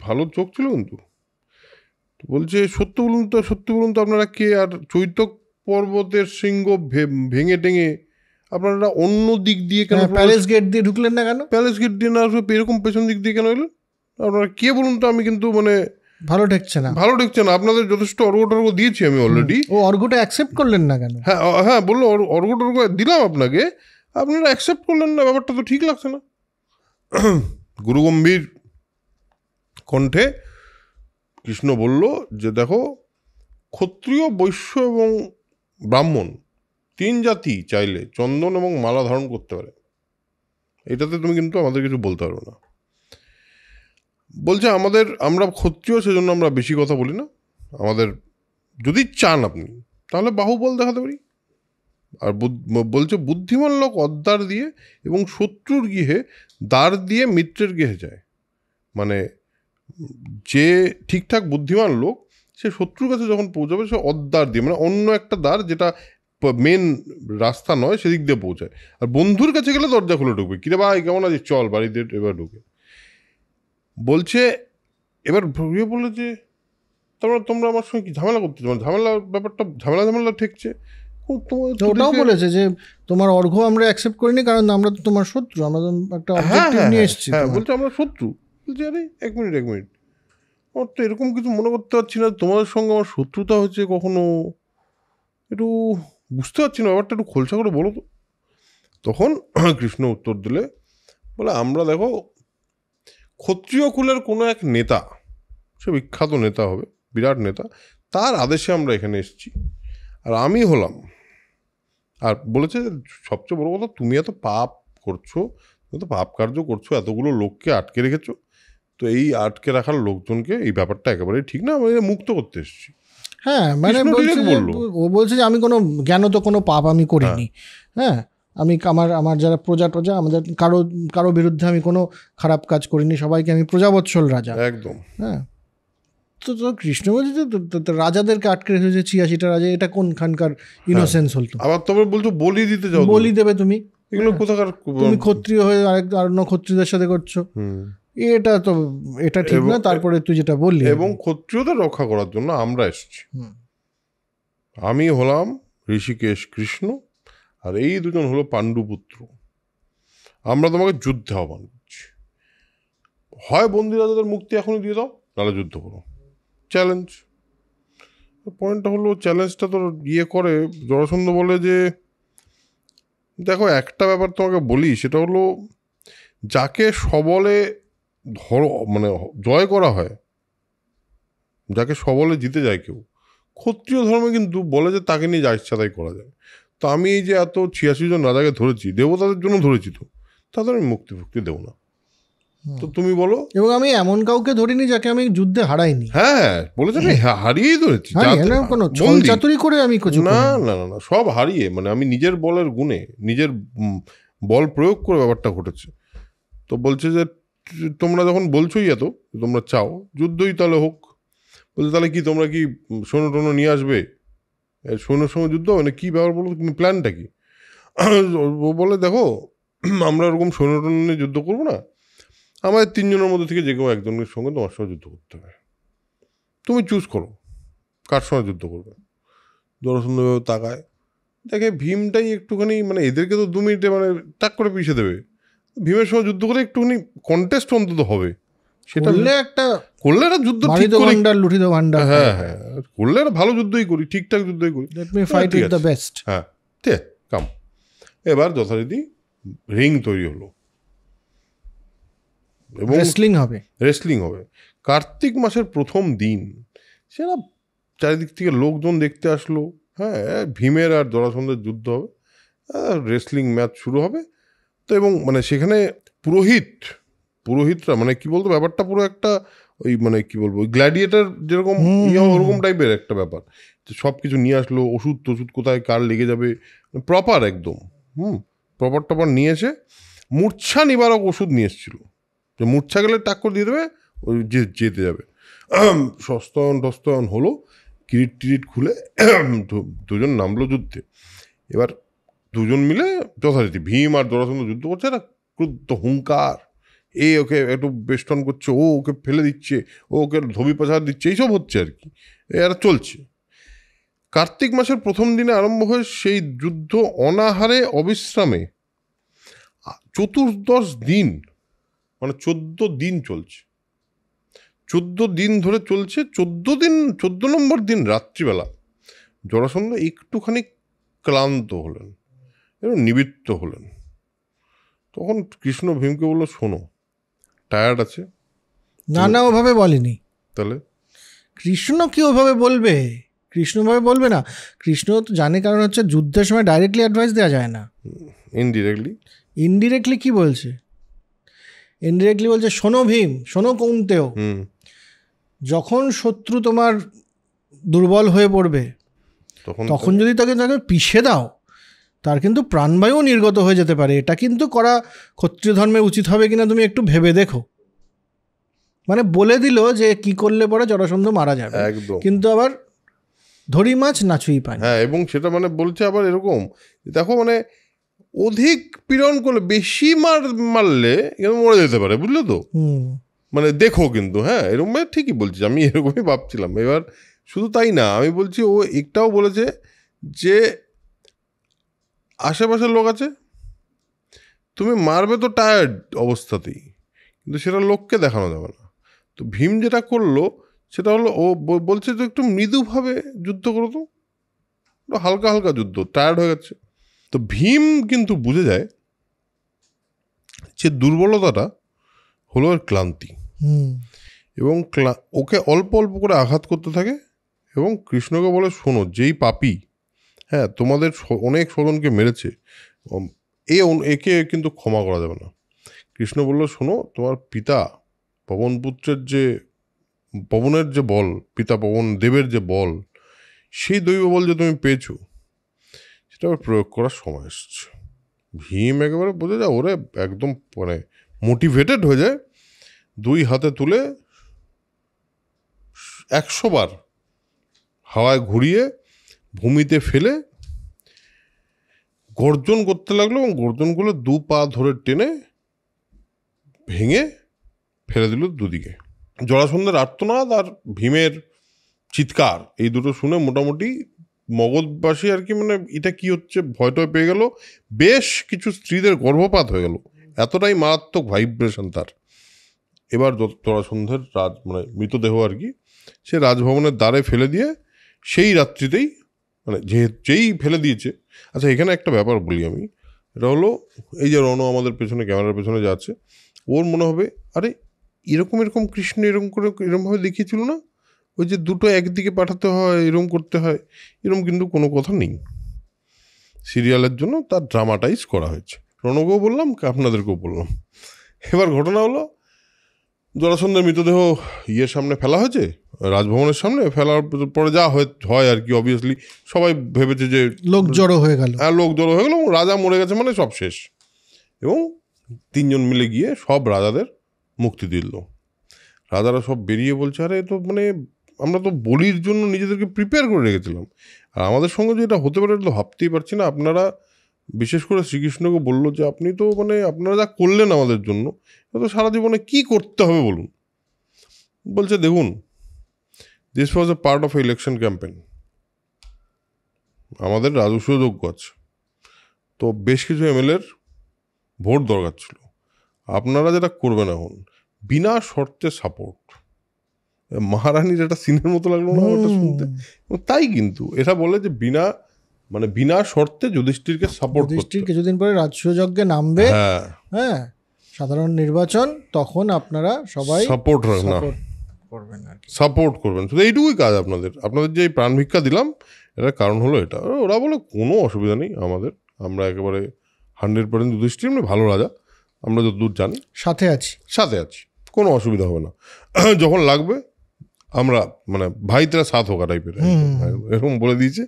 ভালো চোখ ছিল কিন্তু। বলছে সত্যি বলুন তো আপনারা কে, আর চৈতক পর্বতের শৃঙ্গ ভেঙে টেঙে আপনারা অন্য দিক দিয়ে কেন, প্যালেস গেট দিয়ে ঢুকলেন না কেন? প্যালেস গেট দিয়ে না এরকম পেছন দিক দিয়ে কেন এলেন আপনারা কে বলুন তো? আমি কিন্তু মানে ভালো ঠেকছে না। আপনাদের যথেষ্ট অর্ঘ দিয়েছি আমি অলরেডি। ও অর্ঘটা অ্যাকসেপ্ট করলেন না কেন? হ্যাঁ বললো অর্ঘ দিলাম আপনাকে, আপনারা অ্যাকসেপ্ট করলেন না, ব্যাপারটা তো ঠিক লাগছে না। গুরুগম্ভীর কণ্ঠে কৃষ্ণ বলল যে দেখো, ক্ষত্রিয়, বৈশ্য এবং ব্রাহ্মণ 3 জাতি চাইলে চন্দন এবং মালা ধারণ করতে পারে, এটাতে তুমি কিন্তু আমাদের কিছু বলতে পারবে না। বলছে আমরা ক্ষত্রিয়, সেজন্য আমরা বেশি কথা বলি না। আমাদের যদি চান আপনি তাহলে বাহুবল দেখাতে পারি। আর বলছে বুদ্ধিমান লোক অদ্বার দিয়ে এবং শত্রুর গৃহে দ্বার দিয়ে মিত্রের গৃহে যায়। মানে যে ঠিকঠাক বুদ্ধিমান লোক সে শত্রুর কাছে যখন পৌঁছাবে সে অদ্বার দিয়ে, মানে অন্য একটা দ্বার যেটা মেন রাস্তা নয় সেদিক দিয়ে পৌঁছায়। আর বন্ধুর কাছে গেলে দরজা খুলে ঢুকবে, কিরে ভাই কেমন আছিস, চল বাড়িতে এবার ঢুকে। বলছে এবার ভেবে বললো যে তোমরা আমার সঙ্গে কি ঝামেলা করতেছো, মানে ব্যাপারটা ঝামেলা ঠেকছে। ওটাও বলেছে যে তোমার অর্ঘ আমরা অ্যাকসেপ্ট করিনি কারণ আমরা তো তোমার শত্রু, আমরা তো একটা অবজেক্টিভ নিয়ে এসেছি। হ্যাঁ বলছে আমরা শত্রু। বলছে আরে এক মিনিট আমার তো এরকম কিছু মনে করতে পারছি না তোমাদের সঙ্গে আমার শত্রুতা হচ্ছে কখনো, একটু বুঝতে পারছি না ব্যাপারটা, একটু খোলসা করে বলো তো। তখন কৃষ্ণ উত্তর দিলে বলে আমরা দেখো ক্ষত্রিয় কুলের কোনো এক নেতা, সে বিখ্যাত নেতা হবে, বিরাট নেতা, তার আদেশে আমরা এখানে এসেছি। আর আমি হলাম, আর বলেছে সবচেয়ে বড় কথা, তুমি এত পাপ করছো, তুমি তো পাপ কার্য করছো, এতগুলো লোককে আটকে রেখেছো, তো এই আটকে রাখার লোকজনকে এই ব্যাপারটা একেবারেই ঠিক না, আমি মুক্ত করতে এসেছি। হ্যাঁ মানে ও বলছে যে আমি কোনো জ্ঞানত কোনো পাপ আমি করিনি। হ্যাঁ আমি আমার যারা প্রজা আমাদের কারো বিরুদ্ধে আমি কোনো খারাপ কাজ করিনি, সবাইকে আমি প্রজাবৎসল রাজা একদম। হ্যাঁ তো কৃষ্ণ বলছে যে রাজাদেরকে আটকে রেখেছে 86টা রাজা, এটা কোনখানকার ইনোসেন্স হল? আবার তবে বলছো বলি দিতে যাও, বলি দেবে তুমি, এগুলো কোথাকার? তুমি ক্ষত্রিয় হয়ে অন্য ক্ষত্রিয়দের সাথে করছো, এটা ঠিক না। তারপরে তুই যেটা বললি, এবং ক্ষত্রিয়দের রক্ষা করার জন্য আমরা এসেছি। আমি হলাম ঋষিকেশ কৃষ্ণ, আর এই দুজন হলো পাণ্ডুপুত্র। আমরা তোমাকে যুদ্ধে আহ্বান করছি, হয় বন্দি রাজাদের মুক্তি এখনই দিয়ে দাও, নাহলে যুদ্ধ করো। চ্যালেঞ্জ। পয়েন্টটা হলো চ্যালেঞ্জটা তোর করে জরাসন্ধ বলে যে দেখো একটা ব্যাপার তোমাকে বলি, সেটা হলো যাকে সবলে মানে জয় করা হয়, যাকে সবলে জিতে যায় কেউ, ক্ষত্রিয় ধর্মে কিন্তু বলে যে তাকে নিয়ে যা ইচ্ছা তাই করা যায়। তো আমি এই যে এত 86 জন রাজাকে ধরেছি, দেবতাদের জন্য ধরেছি, তো তাদের আমি মুক্তি দেবো না। তো তুমি বলো। এবং আমি এমন কাউকে ধরিনি যাকে আমি যুদ্ধে হারাইনি। হ্যাঁ বলেছে আমি হারিয়েই ধরেছি, কোনো চাতুরি করে আমি কিছু না, সব হারিয়ে, মানে আমি নিজের বলের গুণে, নিজের বল প্রয়োগ করে ব্যাপারটা ঘটেছে। তো বলছে যে তোমরা যখন বলছোই এত, তোমরা চাও যুদ্ধই তাহলে হোক। বলছে তাহলে কি তোমরা কি সৈন্য টৈন্য নিয়ে আসবে, সৈন্যের সঙ্গে যুদ্ধ হবে না, কী ব্যাপার বলো, তুমি প্ল্যানটা কি? ও বলে দেখো আমরা ওরকম সৈন্য টৈন্য নিয়ে যুদ্ধ করবো না, আমাদের 3 জনের মধ্যে থেকে যে কেউ একজনের সঙ্গে তোমার সঙ্গে যুদ্ধ করতে হবে, তুমি চুজ করো কার সঙ্গে যুদ্ধ করবে। জরাসন্ধ তাকায়, দেখে ভীমটাই একটুখানি, মানে এদেরকে তো 2 মিনিটে মানে টাক করে পিছিয়ে দেবে, ভীমের সঙ্গে যুদ্ধ করে একটুখানি কন্টেস্ট অন্তত হবে, সেটা করলে একটা যুদ্ধ ঠিক করি। হ্যাঁ করলে একটা ভালো যুদ্ধই করি, ঠিকঠাক যুদ্ধই করি। হ্যাঁ ঠিক কাম। এবার যথারীতি রিং তৈরি হলো এবং রেসলিং হবে। কার্তিক মাসের প্রথম দিন, সেটা চারিদিক থেকে লোকজন দেখতে আসলো। হ্যাঁ ভীমের আর জরাসন্ধের যুদ্ধ হবে, রেসলিং ম্যাচ শুরু হবে। তো এবং মানে সেখানে পুরোহিতরা মানে কি বলতো, ব্যাপারটা পুরো একটা ওই মানে কি বলবো, ওই গ্ল্যাডিয়েটার যেরকম ওরকম টাইপের একটা ব্যাপার। সব কিছু নিয়ে আসলো, ওষুধ কোথায় কার লেগে যাবে, প্রপার একদম প্রপার নিয়ে এসে মূর্ছা নিবারক ওষুধ নিয়ে এসেছিল, যে মূর্ছা গেলে টাক করে দিয়ে দেবে, ওই যেতে যাবে। সস্তয়ন হলো, কিরিট টিরিট খুলে দুজন নামলো যুদ্ধে। এবার দুজন মিলে যথারীতি ভীম আর জরাসন্ধ যুদ্ধ করছে, একটা ক্রুদ্ধ হুঙ্কার, ওকে একটু বেষ্টন করছে, ওকে ফেলে দিচ্ছে, ওকে ধবি পাচার দিচ্ছে, এইসব হচ্ছে আর কি, এরা চলছে। কার্তিক মাসের প্রথম দিনে আরম্ভ হয়ে সেই যুদ্ধ অনাহারে অবিশ্রামে 14 দিন, মানে 14 দিন চলছে, 14 দিন ধরে চলছে। 14 নম্বর দিন রাত্রিবেলা জরাসন্ধ একটুখানি ক্লান্ত হলেন এবং নিবৃত্ত হলেন। তখন কৃষ্ণ ভীমকে বললো, শোনো, টায়ার্ড আছে। না ওভাবে বলেনি। তাহলে কৃষ্ণ কি ওভাবে বলবে? কৃষ্ণ ভাবে বলবে না, কৃষ্ণ তো জানে, কারণ হচ্ছে যুদ্ধের সময় ডাইরেক্টলি অ্যাডভাইস দেওয়া যায় না, ইনডিরেক্টলি কি বলছে? ইনডিরেক্টলি বলছে, শোনো ভীম, শোনো কৌন্তেয়, যখন শত্রু তোমার দুর্বল হয়ে পড়বে তখন যদি তাকে পিষে দাও, তার কিন্তু প্রাণবায়ু নির্গত হয়ে যেতে পারে। এটা কিন্তু করা ক্ষত্রিয় ধর্মে উচিত হবে কিনা তুমি একটু ভেবে দেখো। মানে বলে দিল যে কি করলে পরে জরাসন্ধ মারা যাবে, কিন্তু আবার ধরি মাছ নাচুই পায়। হ্যাঁ, এবং সেটা মানে বলছে আবার এরকম, দেখো মানে অধিক পীড়ন করলে, বেশি মারলে মরে যেতে পারে, বুঝলে তো, মানে দেখো কিন্তু। হ্যাঁ, এরকম ঠিকই বলছি, আমি এরকমই ভাবছিলাম। এবার শুধু তাই না, আমি বলছি ও একটাও বলেছে যে আশেপাশের লোক আছে, তুমি মারবে তো টায়ার্ড অবস্থাতেই, কিন্তু সেটা লোককে দেখানো যাবে না। তো ভীম যেটা করলো সেটা হলো, ও বলছে যে একটু মৃদুভাবে যুদ্ধ করো, তো হালকা হালকা যুদ্ধ, টায়ার্ড হয়ে যাচ্ছে। তো ভীম কিন্তু বুঝে যায় যে দুর্বলতাটা হলো এর ক্লান্তি, এবং ওকে অল্প অল্প করে আঘাত করতে থাকে, এবং কৃষ্ণকে বলে, শোনো, যেই পাপী, হ্যাঁ, তোমাদের অনেক স্বজনকে মেরেছে, একে কিন্তু ক্ষমা করা যাবে না। কৃষ্ণ বলল, শোনো, তোমার পিতা পবনের যে বল, পিতা পবন দেবের যে বল, সেই দৈব বল যে তুমি পেয়েছো, সেটা আবার প্রয়োগ করার সময় এসছে। ভীম একেবারে বোঝা যায়, ওরে একদম মানে মোটিভেটেড হয়ে যায়, 2 হাতে তুলে 100 বার হাওয়ায় ঘুরিয়ে ভূমিতে ফেলে গর্জন করতে লাগলো, এবং গর্জনগুলো 2 পা ধরে টেনে ভেঙে ফেলে দিল দুদিকে। জরাসন্ধের আর্তনাদ আর ভীমের চিৎকার, এই দুটো শুনে মোটামুটি মগধবাসী আর কি, মানে এটা কি হচ্ছে ভয় টয় পেয়ে গেল। বেশ কিছু স্ত্রীদের গর্ভপাত হয়ে গেল, এতটাই মারাত্মক ভাইব্রেশন তার। এবার জরাসন্ধের মানে মৃতদেহ আর কি, সে রাজভবনের দ্বারে ফেলে দিয়ে সেই রাত্রিতেই, মানে যেই ফেলে দিয়েছে। আচ্ছা, এখানে একটা ব্যাপার বলি আমি, এটা হলো, এই যে রণ আমাদের পেছনে, ক্যামেরার পেছনে যাচ্ছে, ওর মনে হবে, আরে এরকম কৃষ্ণ এরকমভাবে দেখিয়েছিল না, ওই যে দুটো একদিকে পাঠাতে হয়, এরকম করতে হয়, এরকম কিন্তু কোনো কথা নেই। সিরিয়ালের জন্য তার ড্রামাটাইজ করা হয়েছে। রণকেও বললাম, আপনাদেরকেও বললাম। এবার ঘটনা হলো, জরাসন্ধের মৃতদেহ সামনে ফেলা হয়েছে, রাজভবনের সামনে ফেলার পরে যা হয় আর কি, অবভিয়াসলি সবাই ভেবেছে যে লোক জড়ো হয়ে গেল, এবং রাজা মরে গেছে, মানে সব শেষ। এবং 3 জন মিলে গিয়ে সব রাজাদের মুক্তি দিল। রাজারা সব বেরিয়ে বলছে, আরে তো মানে আমরা তো বলির জন্য নিজেদেরকে প্রিপেয়ার করে রেখেছিলাম, আর আমাদের সঙ্গে যে এটা হতে পারে এটা তো ভাবতেই পারছি না। আপনারা, বিশেষ করে শ্রীকৃষ্ণকে বললো যে আপনি তো মানে আপনারা যা করলেন আমাদের জন্য, তো সারা জীবনে কী করতে হবে বলুন। বলছে, দেখুন, this was A part of election campaign, আমাদের রাজস্ব যোগ্য আছে, তো বেশ কিছু এমএলএর ভোট দরকার ছিল। আপনারা যেটা করবেন এখন, বিনা শর্তে সাপোর্ট। মহারানীর একটা সিনের মতো লাগলো না ওটা শুনতে? তাই কিন্তু এটা বলে যে বিনা শর্তে যুধিষ্ঠিরকে সাপোর্ট করতে। যুধিষ্ঠির কিছুদিন পরে রাজসূয়যজ্ঞে নামবে, হ্যাঁ, সাধারণ নির্বাচন, তখন আপনারা সবাই সাপোর্ট করবেন। শুধু এইটুকুই কাজ আপনাদের যে প্রাণ ভিক্ষা দিলাম, এটার কারণ হলো এটা। ওরা বলে কোনো অসুবিধা নেই আমাদের, আমরা একেবারে 100% যুধিষ্ঠির মানে ভালো রাজা, আমরা যতদূর জানি সাথে আছি, কোনো অসুবিধা হবে না, যখন লাগবে আমরা মানে ভাই তেরা সাথ হোগা টাইপের, এরকম বলে দিয়েছে।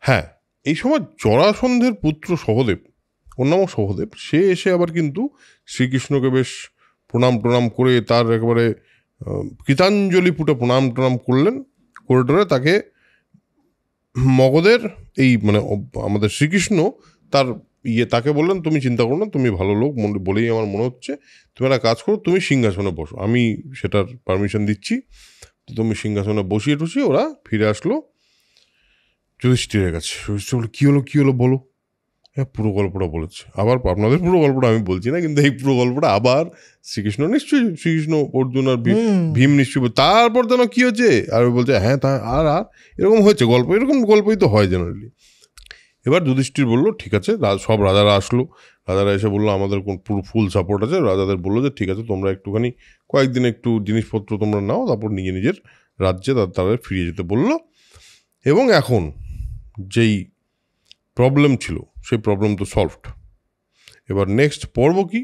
হ্যাঁ, এই সময় জরাসন্ধের পুত্র সহদেব ওর নামও সহদেব। সে এসে আবার কিন্তু শ্রীকৃষ্ণকে বেশ প্রণাম করে তার একেবারে কৃতাঞ্জলি পুটে প্রণাম করলেন, করে টোরে তাকে মগধের এই মানে আমাদের শ্রীকৃষ্ণ তার তাকে বললেন, তুমি চিন্তা করো না, তুমি ভালো লোক বলেই আমার মনে হচ্ছে, তুমি একটা কাজ করো, তুমি সিংহাসনে বসো, আমি সেটার পারমিশন দিচ্ছি। তো তুমি সিংহাসনে বসিয়ে টসিয়ে ওরা ফিরে আসলো যুধিষ্ঠিরের কাছে। যুধিষ্ঠির বলে, কী হলো বলো। হ্যাঁ, পুরো গল্পটা বলেছে। আবার আপনাদের পুরো গল্পটা আমি বলছি না, কিন্তু এই পুরো গল্পটা আবার শ্রীকৃষ্ণ অর্জুন আর ভীম নিশ্চয়ই, তারপর যেন কী হচ্ছে, আর বলছে হ্যাঁ তা আর এরকম হয়েছে গল্প, এরকম গল্পই তো হয় জেনারেলি। এবার যুধিষ্ঠির বললো ঠিক আছে, সব রাজারা আসলো, রাজারা এসে বললো আমাদের পুরো ফুল সাপোর্ট আছে। রাজাদের বললো যে ঠিক আছে, তোমরা একটুখানি কয়েকদিন একটু জিনিসপত্র তোমরা নাও, তারপর নিজের রাজ্যে তাদের ফিরিয়ে যেতে বললো। এবং এখন যেই প্রবলেম ছিল সেই প্রবলেম তো সলভড। এবার নেক্সট পর্ব কি?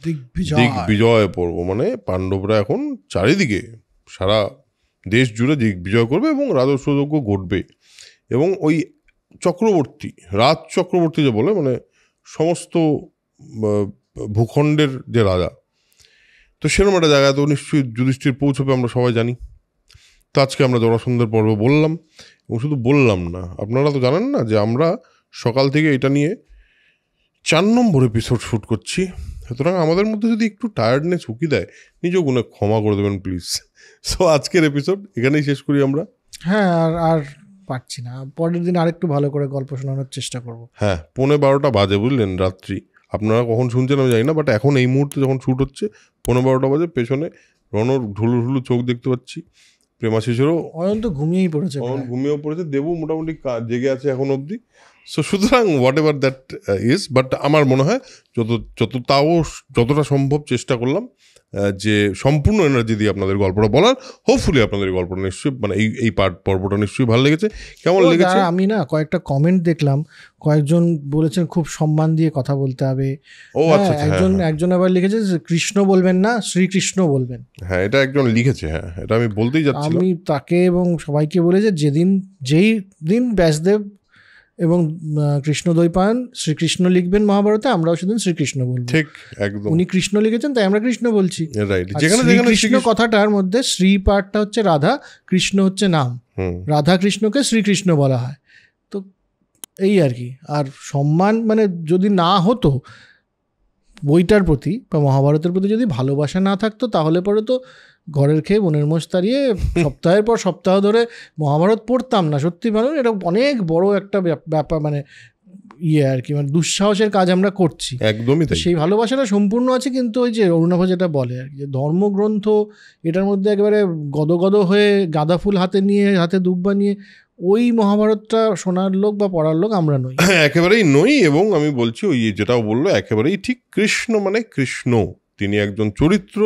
দিগ্বিজয় পর্ব। মানে পাণ্ডবরা এখন চারিদিকে সারা দেশ জুড়ে দিগ্বিজয় করবে এবং রাজস্বযজ্ঞ ঘটবে। এবং ওই চক্রবর্তী, রাজ চক্রবর্তী যে বলে, মানে সমস্ত ভূখণ্ডের যে রাজা, তো সেরকম একটা জায়গায় তো নিশ্চয়ই যুধিষ্ঠির পৌঁছবে, আমরা সবাই জানি। তো আজকে আমরা জরাসন্ধের পর্ব বললাম, এবং শুধু বললাম না, আপনারা তো জানেন না যে আমরা সকাল থেকে এটা নিয়ে 4 নম্বর এপিসোড শ্যুট করছি। সুতরাং আমাদের মধ্যে যদি একটু টায়ার্ডনেস উকি দেয়, নিজেও গুণে ক্ষমা করে দেবেন প্লিজ। সো আজকের এপিসোড এখানেই শেষ করি আমরা। হ্যাঁ, আর পারছি না, পরের দিন আরেকটু ভালো করে গল্প শোনানোর চেষ্টা করব। হ্যাঁ, 11:15 বাজে, বুঝলেন, রাত্রি। আপনারা কখন শুনছেন আমি জানি না, বাট এখন এই মুহূর্তে যখন শ্যুট হচ্ছে 11:15 বাজে। পেছনে রণর ঢুলু চোখ দেখতে পাচ্ছি, প্রেমাশিসেরও অয়ন্ত ঘুমিয়েই পড়েছে, ঘুমিয়েও পড়েছে, দেবু মোটামুটি জেগে আছে এখন অবধি। সো সুতরাং what ever that is, but আমার মনে হয় যতটা সম্ভব চেষ্টা করলাম যে সম্পূর্ণ এনার্জি দিয়ে আপনাদের গল্পটা বলার। হোপফুলি আপনাদের গল্পটা নিশ্চয়ই, মানে এই পর্বটা নিশ্চয়ই ভালো লেগেছে। কেমন লেগেছে? আমি না কয়েকটা কমেন্ট দেখলাম, কয়েকজন বলেছেন খুব সম্মান দিয়ে কথা বলতে হবে। ও আচ্ছা, একজন আবার লিখেছে যে কৃষ্ণ বলবেন না, শ্রীকৃষ্ণ বলবেন। হ্যাঁ, এটা একজন লিখেছে। হ্যাঁ, এটা আমি বলতেই যাচ্ছিলাম। আমি তাকে এবং সবাইকে বলে যে যেই দিন ব্যাসদেব এবং কৃষ্ণদ্বৈপায়ন শ্রীকৃষ্ণ লিখবেন মহাভারতে, আমরাও সেদিন শ্রীকৃষ্ণ বলবো। ঠিক, একদম। উনি কৃষ্ণ লিখেছেন তাই আমরা কৃষ্ণ বলছি। রাইট। যেখানে কৃষ্ণ কথাটার মধ্যে শ্রী পাঠটা হচ্ছে রাধা, কৃষ্ণ হচ্ছে নাম। রাধা কৃষ্ণকে শ্রীকৃষ্ণ বলা হয়। তো এই আর কি। আর সম্মান মানে যদি না হতো বইটার প্রতি বা মহাভারতের প্রতি, যদি ভালোবাসা না থাকতো, তাহলে পরে তো ঘরের খেয়ে বনের মোষ তাড়িয়ে সপ্তাহের পর সপ্তাহ ধরে মহাভারত পড়তাম না। সত্যি ভালো, এটা অনেক বড় একটা ব্যাপার, মানে আর কি, মানে দুঃসাহসের কাজ আমরা করছি। একদমই তাই। সেই ভালোবাসাটা সম্পূর্ণ আছে, কিন্তু ওই যে অরুণাভ যেটা বলে আর কি, যে ধর্মগ্রন্থ এটার মধ্যে একেবারে গদগদ হয়ে গাঁদা ফুল হাতে নিয়ে, হাতে দুব্বা নিয়ে ওই মহাভারতটা শোনার লোক বা পড়ার লোক আমরা নই, একেবারেই নই। এবং আমি বলছি ওই যেটাও বললো একেবারেই ঠিক। কৃষ্ণ মানে কৃষ্ণ, তিনি একজন চরিত্র।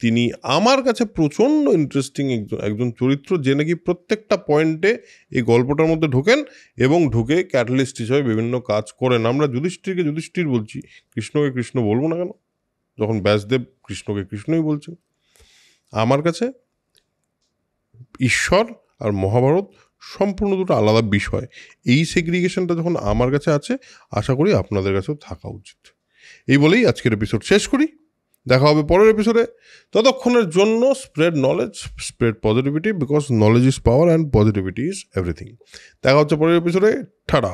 তিনি আমার কাছে প্রচণ্ড ইন্টারেস্টিং একজন চরিত্র, যে নাকি প্রত্যেকটা পয়েন্টে এই গল্পটার মধ্যে ঢোকেন এবং ঢুকে ক্যাটালিস্ট হিসেবে বিভিন্ন কাজ করেন। আমরা যুধিষ্ঠিরকে যুধিষ্ঠির বলছি, কৃষ্ণকে কৃষ্ণ বলবো না কেন, যখন ব্যাসদেব কৃষ্ণকে কৃষ্ণই বলছেন? আমার কাছে ঈশ্বর আর মহাভারত সম্পূর্ণ দুটো আলাদা বিষয়। এই সেগ্রিগেশনটা যখন আমার কাছে আছে, আশা করি আপনাদের কাছেও থাকা উচিত। এই বলেই আজকের এপিসোড শেষ করি। দেখা হবে পরের এপিসোডে। ততক্ষণের জন্য spread knowledge, spread positivity, because knowledge is power and positivity is everything. দেখা হচ্ছে পরের এপিসোডে। টাটা।